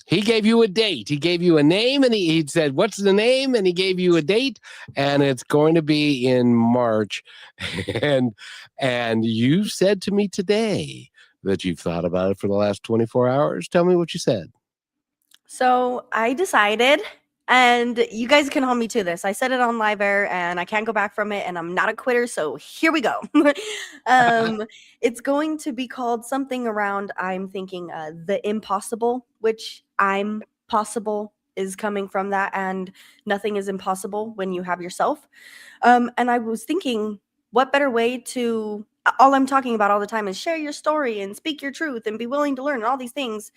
He gave you a date. He gave you a name, and he said, what's the name? And he gave you a date, and it's going to be in March. And you said to me today that you've thought about it for the last 24 hours. Tell me what you said. So I decided, and you guys can hold me to this. I said it on live air, and I can't go back from it, and I'm not a quitter, so here we go. It's going to be called something around, I'm thinking, the impossible, which I'm possible is coming from that, and nothing is impossible when you have yourself. And I was thinking, what better way to, all I'm talking about all the time is share your story and speak your truth and be willing to learn and all these things,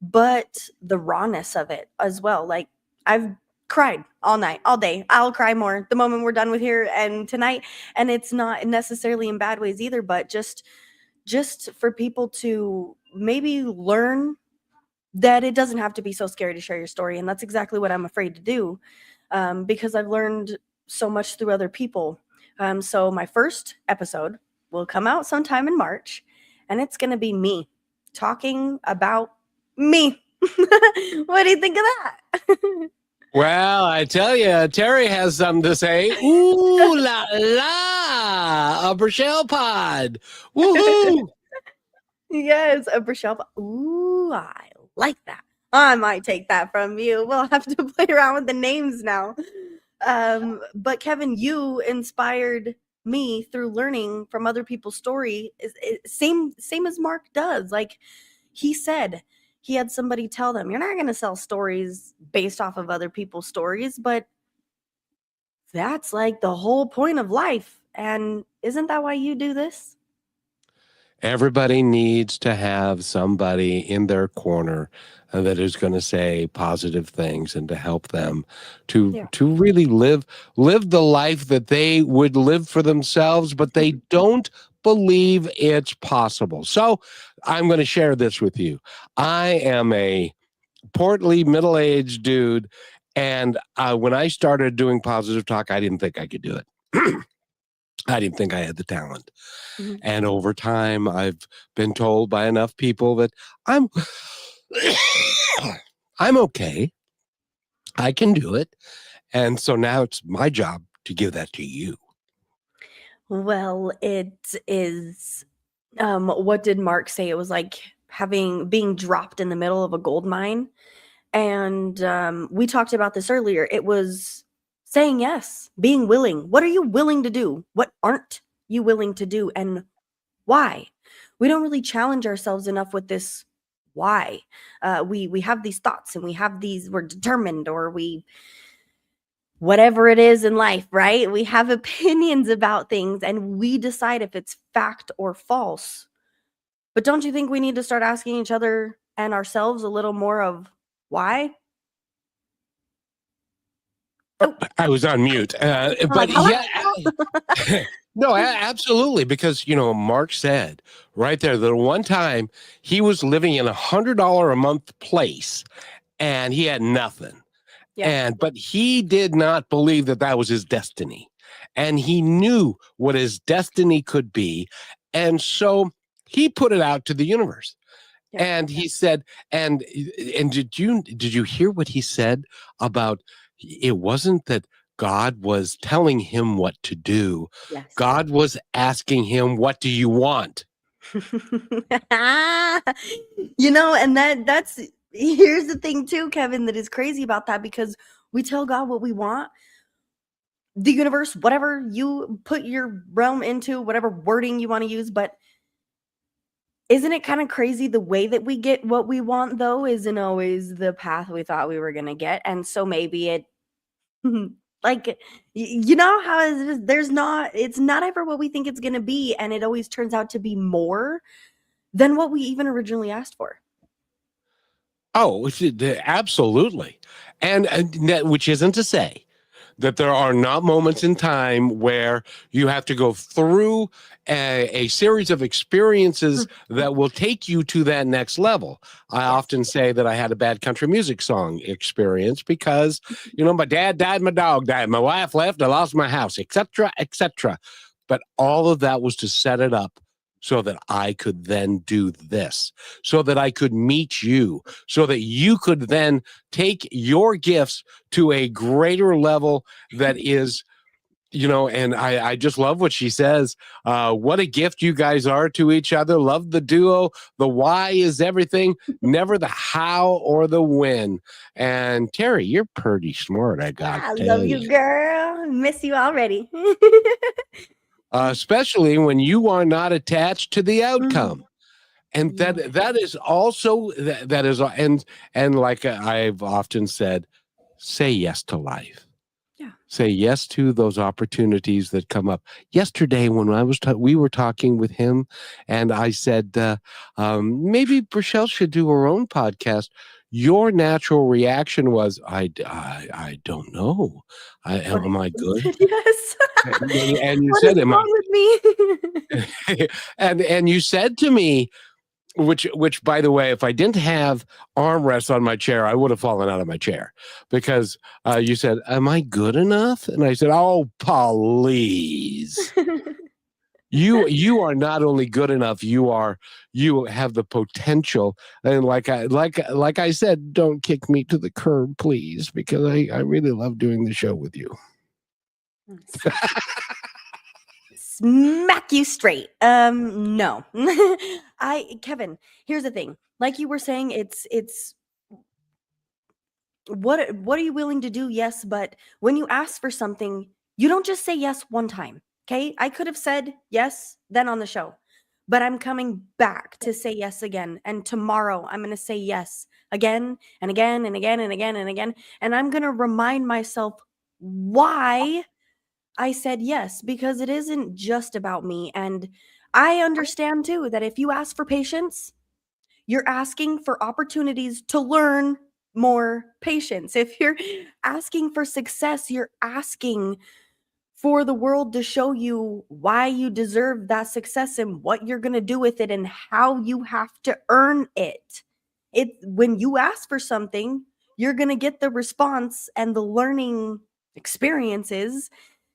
but the rawness of it as well. Like, I've cried all night, all day. I'll cry more the moment we're done with here and tonight. And it's not necessarily in bad ways either, but just for people to maybe learn that it doesn't have to be so scary to share your story. And that's exactly what I'm afraid to do, because I've learned so much through other people. So my first episode will come out sometime in March, and it's going to be me talking about me. What do you think of that? Well, I tell you, Terry has something to say. Ooh la la, a Rochelle pod. Woohoo! Yes, a Rochelle. Ooh, I like that. I might take that from you. We'll have to play around with the names now. But Kevin, you inspired me through learning from other people's story. Same as Mark does. Like he said, he had somebody tell them, "You're not going to sell stories based off of other people's stories," but that's like the whole point of life. And isn't that why you do this? Everybody needs to have somebody in their corner that is going to say positive things and to help them to really live the life that they would live for themselves, but they don't believe it's possible. So I'm going to share this with you. I am a portly middle-aged dude, and when I started doing positive talk, I didn't think I could do it. I didn't think I had the talent. Mhm. And over time, I've been told by enough people that I'm I'm okay. I can do it. And so now it's my job to give that to you. Well, it is what did Mark say? It was like being dropped in the middle of a gold mine. And we talked about this earlier. It was saying yes, being willing. What are you willing to do? What aren't you willing to do? And why? We don't really challenge ourselves enough with this why. We have these thoughts and we're determined, or whatever it is in life, right? We have opinions about things and we decide if it's fact or false. But don't you think we need to start asking each other and ourselves a little more of why? Oh, I was on mute. I'm But like, hello? yeah, no, absolutely. Because, Mark said right there that one time he was living in $100 a month place and he had nothing. Yeah. But he did not believe that that was his destiny. And he knew what his destiny could be. And so he put it out to the universe. Yeah. And he said, and did you hear what he said about it wasn't that God was telling him what to do. Yes. God was asking him, what do you want? And that's here's the thing too, Kevin, that is crazy about that, because we tell God what we want, the universe, whatever you put your realm into, whatever wording you want to use. But isn't it kind of crazy the way that we get what we want, though, isn't always the path we thought we were going to get? And so maybe it, like, you know how it's not ever what we think it's going to be. And it always turns out to be more than what we even originally asked for. Oh, absolutely. And which isn't to say that there are not moments in time where you have to go through a series of experiences that will take you to that next level. I often say that I had a bad country music song experience because, my dad died, my dog died, my wife left, I lost my house, etc., etc. But all of that was to set it up so that I could then do this, so that I could meet you, so that you could then take your gifts to a greater level that is, and I just love what she says. What a gift you guys are to each other. Love the duo. The why is everything, never the how or the when. And Terry, you're pretty smart, I got I to love tell you, girl. Miss you already. especially when you are not attached to the outcome. And Yeah. that is also that is and like I've often said, say yes to life. Yeah. Say yes to those opportunities that come up. Yesterday, when we were talking with him, and I said maybe Rochelle should do her own podcast. Your natural reaction was, I don't know. Am I good? Yes. And you What said, is am I? wrong with me? and you said to me, which by the way, if I didn't have armrests on my chair, I would have fallen out of my chair, because you said, am I good enough? And I said, oh, please. You are not only good enough, you have the potential. And like I said, don't kick me to the curb, please, because I really love doing the show with you. Smack you straight. No. Kevin, here's the thing. Like you were saying, it's what are you willing to do? Yes, but when you ask for something, you don't just say yes one time. Okay? I could have said yes then on the show. But I'm coming back to say yes again. And tomorrow I'm going to say yes again and again and again and again and again. And I'm going to remind myself why I said yes, because it isn't just about me. And I understand too that if you ask for patience, you're asking for opportunities to learn more patience. If you're asking for success, you're asking for the world to show you why you deserve that success and what you're going to do with it and how you have to earn it. When you ask for something, you're going to get the response and the learning experiences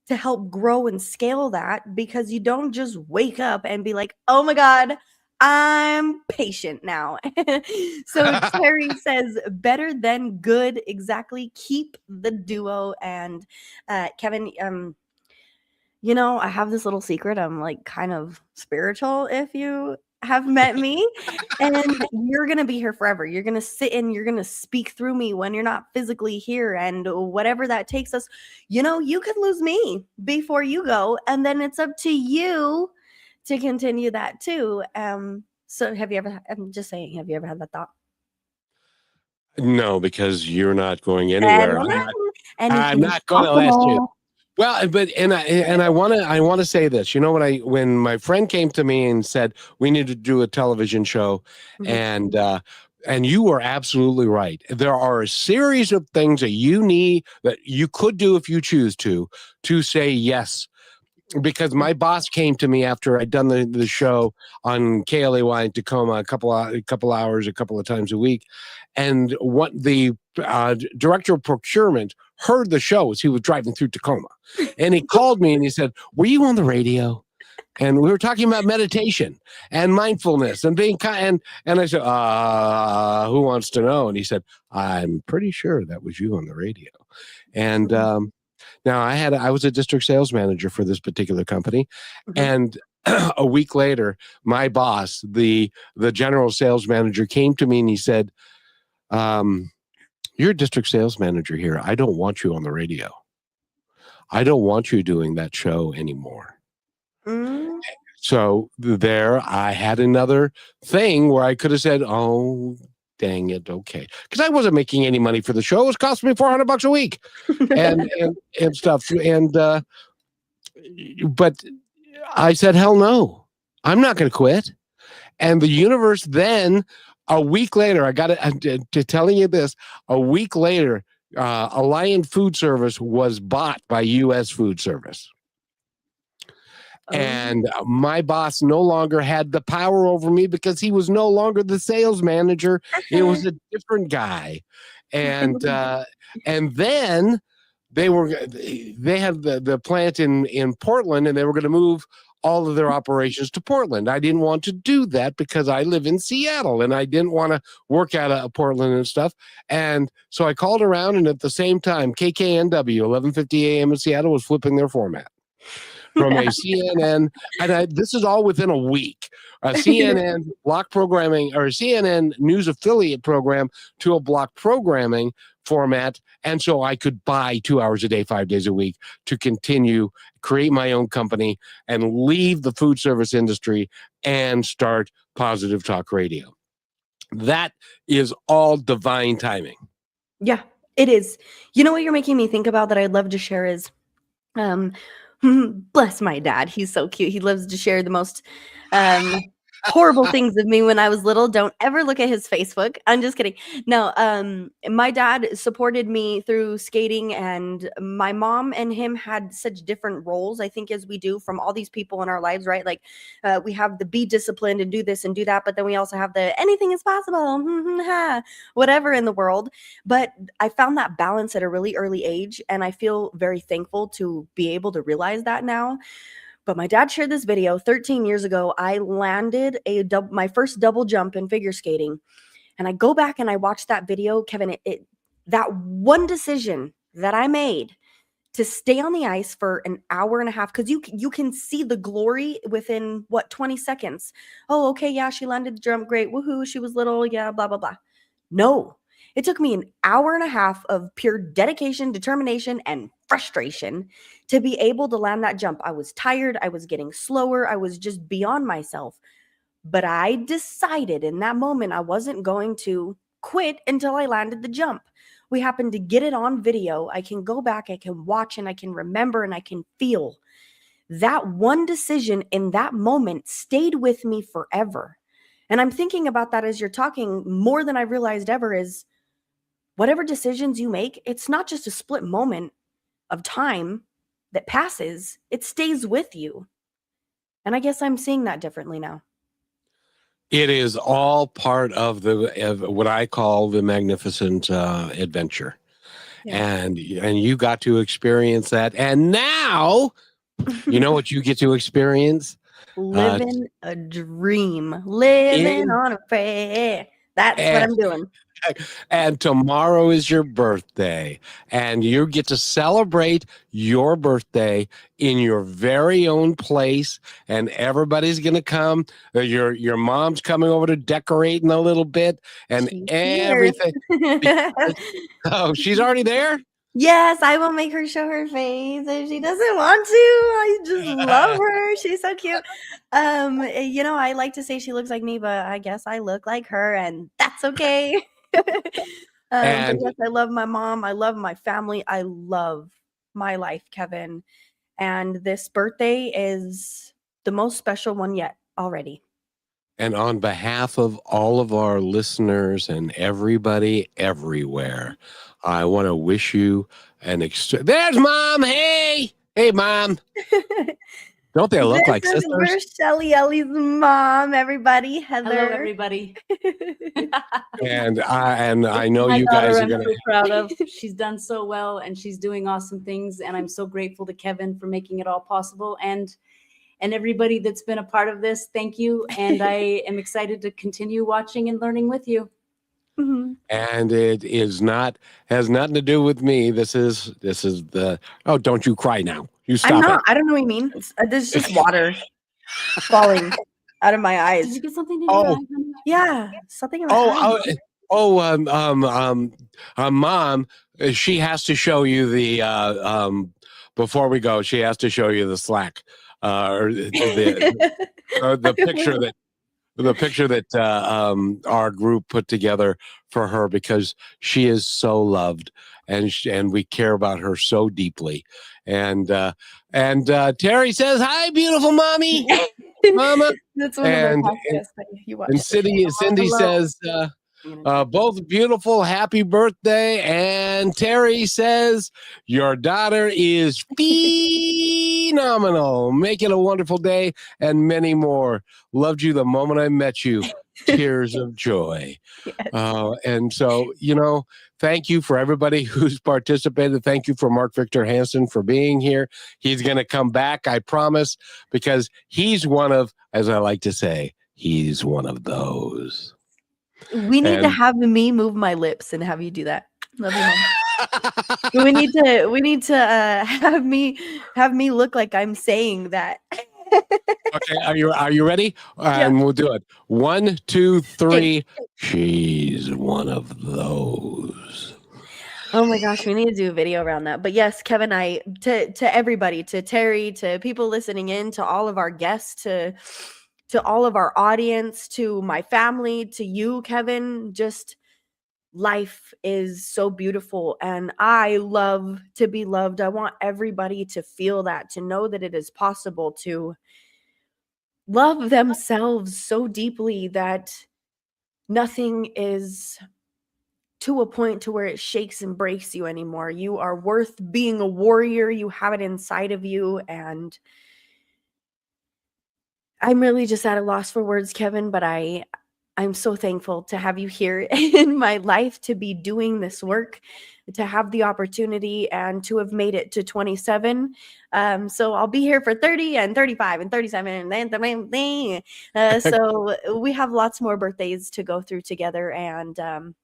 to help grow and scale that, because you don't just wake up and be like, oh my God, I'm patient now. So Terry says, better than good. Exactly. Keep the duo. And Kevin, I have this little secret. I'm like kind of spiritual if you have met me, and you're going to be here forever. You're going to sit and you're going to speak through me when you're not physically here, and whatever that takes us. You could lose me before you go, and then it's up to you to continue that too. So I'm just saying, have you ever had that thought? No, because you're not going anywhere. I'm Anything's not going to let you. possible. Well, but I want to say this. When my friend came to me and said we need to do a television show, Mhm. and you were absolutely right. There are a series of things that you could do if you choose to say yes. Because my boss came to me after I'd done the show on KLAY in Tacoma a couple hours, a couple of times a week, and what the director of procurement heard the show as he was driving through Tacoma, and he called me and he said, "Were you on the radio?" And we were talking about meditation and mindfulness and being kind. And I said, "Who wants to know?" And he said, "I'm pretty sure that was you on the radio." And now I was a district sales manager for this particular company, Mhm. and a week later, my boss, the general sales manager, came to me and he said, "You're a district sales manager here. I don't want you on the radio. I don't want you doing that show anymore." Mm. So there, I had another thing where I could have said, "Oh, dang it, okay," because I wasn't making any money for the show. It was costing me $400 a week, and stuff, but I said, "Hell no, I'm not going to quit." And the universe then, a week later, I got to telling you this, a week later, Alliant Food Service was bought by U.S. Food Service. And my boss no longer had the power over me because he was no longer the sales manager. It was a different guy. And then they had the plant in Portland, and they were going to move all of their operations to Portland. I didn't want to do that because I live in Seattle and I didn't want to work out of Portland and stuff. And so I called around, and at the same time, KKNW 1150 AM in Seattle was flipping their format from a CNN, and this is all within a week. A CNN block programming or a CNN news affiliate program to a block programming format, and so I could buy 2 hours a day, 5 days a week to continue, create my own company, and leave the food service industry and start Positive Talk Radio. That is all divine timing. Yeah, it is. You know what you're making me think about that I'd love to share is, bless my dad. He's so cute. He loves to share the most horrible things of me when I was little. Don't ever look at his Facebook. I'm just kidding. No, my dad supported me through skating, and my mom and him had such different roles, I think, as we do from all these people in our lives, right? Like we have the be disciplined and do this and do that, but then we also have the anything is possible, whatever in the world. But I found that balance at a really early age, and I feel very thankful to be able to realize that now. But my dad shared this video 13 years ago. I landed my first double jump in figure skating. And I go back and I watch that video, Kevin, that one decision that I made to stay on the ice for an hour and a half, because you can see the glory within 20 seconds. Oh, okay, yeah, she landed the jump, great, woohoo, she was little, yeah, blah, blah, blah. No, it took me an hour and a half of pure dedication, determination, and frustration to be able to land that jump. I was tired, I was getting slower, I was just beyond myself. But I decided in that moment I wasn't going to quit until I landed the jump. We happened to get it on video. I can go back, I can watch, and I can remember, and I can feel. That one decision in that moment stayed with me forever. And I'm thinking about that as you're talking more than I realized ever is whatever decisions you make, it's not just a split moment of time that passes, it stays with you. And I guess I'm seeing that differently now. It is all part of what I call the magnificent adventure. Yeah. And you got to experience that. And now, you know what you get to experience? Living a dream. Living on a prayer. That's what I'm doing. And tomorrow is your birthday, and you get to celebrate your birthday in your very own place, and everybody's going to come. Your mom's coming over to decorate in a little bit, and She's everything. Oh, she's already there? Yes, I will make her show her face if she doesn't want to. I just love her. She's so cute. I like to say she looks like me, but I guess I look like her, and that's okay. But yes, I love my mom. I love my family. I love my life, Kevin. And this birthday is the most special one yet already. And on behalf of all of our listeners and everybody everywhere, I want to wish you there's Mom. Hey, Mom. Don't they look like sisters? We're Shelly Ellie's mom, everybody. Heather. Hello, everybody. and I know My you guys are I'm going so proud of. She's done so well, and she's doing awesome things. And I'm so grateful to Kevin for making it all possible, and everybody that's been a part of this. Thank you, and I am excited to continue watching and learning with you. Mm-hmm. And it has nothing to do with me. This is don't you cry now. You stop. I'm not. I don't know what you mean. There's just water falling out of my eyes. Did you get something to do? Yeah, something in my eye. Mom, she has to show you the before we go. She has to show you the Slack or the picture that. The picture that our group put together for her, because she is so loved, and we care about her so deeply. And Terry says, "Hi, beautiful mommy, mama." That's one of the podcasts that you watch. And Cindy says, both beautiful, happy birthday. And Terry says, your daughter is phenomenal. Make it a wonderful day, and many more. Loved you the moment I met you. Tears of joy. Yes. And so, thank you for everybody who's participated. Thank you for Mark Victor Hansen for being here. He's going to come back, I promise, because he's one of, as I like to say, he's one of those. We need to have me move my lips and have you do that. Love you, Mom. we need to have me look like I'm saying that. Okay, are you ready? Yeah. And we'll do it. 1, 2, 3. She's one of those. Oh my gosh, we need to do a video around that. But yes, Kevin, to everybody, to Terry, to people listening in, to all of our guests, to all of our audience, to my family, to you, Kevin, just life is so beautiful, and I love to be loved. I want everybody to feel that, to know that it is possible to love themselves so deeply that nothing is to a point to where it shakes and breaks you anymore. You are worth being a warrior. You have it inside of you, and I'm really just at a loss for words, Kevin, but I I'm so thankful to have you here in my life, to be doing this work, to have the opportunity, and to have made it to 27. So I'll be here for 30 and 35 and 37 and then so we have lots more birthdays to go through together. And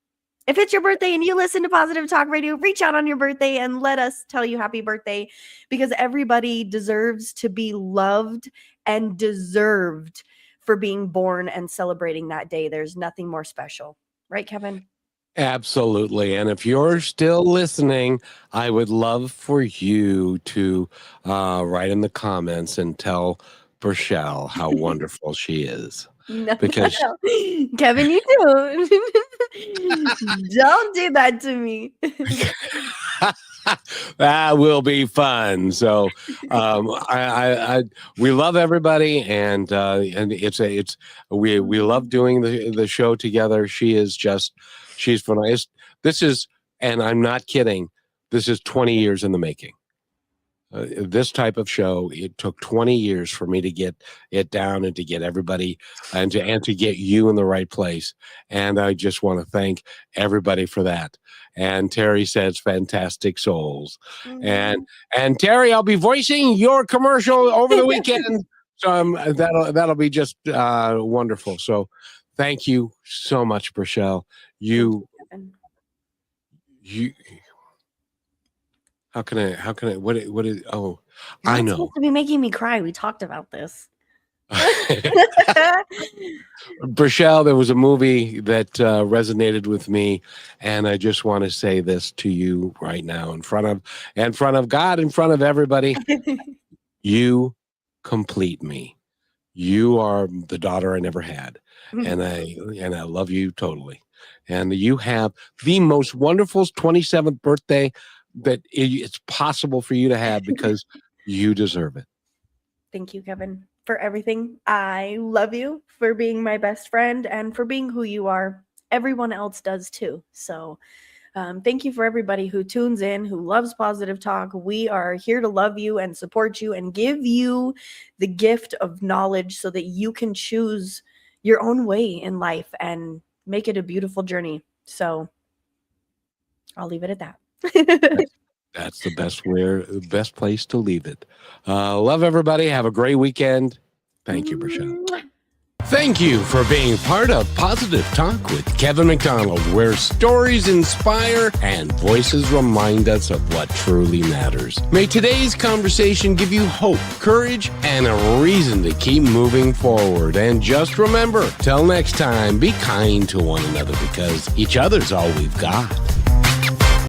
if it's your birthday and you listen to Positive Talk Radio, reach out on your birthday and let us tell you happy birthday, because everybody deserves to be loved and deserved for being born and celebrating that day. There's nothing more special. Right, Kevin? Absolutely. And if you're still listening, I would love for you to write in the comments and tell Berchelle how wonderful she is. No, Because no. Kevin, you do. Don't do that to me. that will be fun. So we love everybody, and we love doing the show together. She's phenomenal. And I'm not kidding, this is 20 years in the making. This type of show, it took 20 years for me to get it down and to get everybody and to get you in the right place. And I just want to thank everybody for that. And Terry says, fantastic souls. Mhm. And Terry, I'll be voicing your commercial over the weekend. So that'll be just wonderful. So thank you so much, Berchelle. You how can I what is oh You're I not know. supposed to be making me cry. We talked about this. Berchelle, there was a movie that resonated with me, and I just want to say this to you right now in front of God, in front of everybody. You complete me. You are the daughter I never had, and I love you totally. And you have the most wonderful 27th birthday that it's possible for you to have, because you deserve it. Thank you, Kevin, for everything. I love you for being my best friend and for being who you are. Everyone else does too. So thank you for everybody who tunes in, who loves Positive Talk. We are here to love you and support you and give you the gift of knowledge so that you can choose your own way in life and make it a beautiful journey. So I'll leave it at that. That's the best place to leave it. Love everybody. Have a great weekend. Thank you, Berchelle. Thank you for being part of Positive Talk with Kevin McDonald, where stories inspire and voices remind us of what truly matters. May today's conversation give you hope, courage, and a reason to keep moving forward. And just remember, till next time, be kind to one another, because each other's all we've got.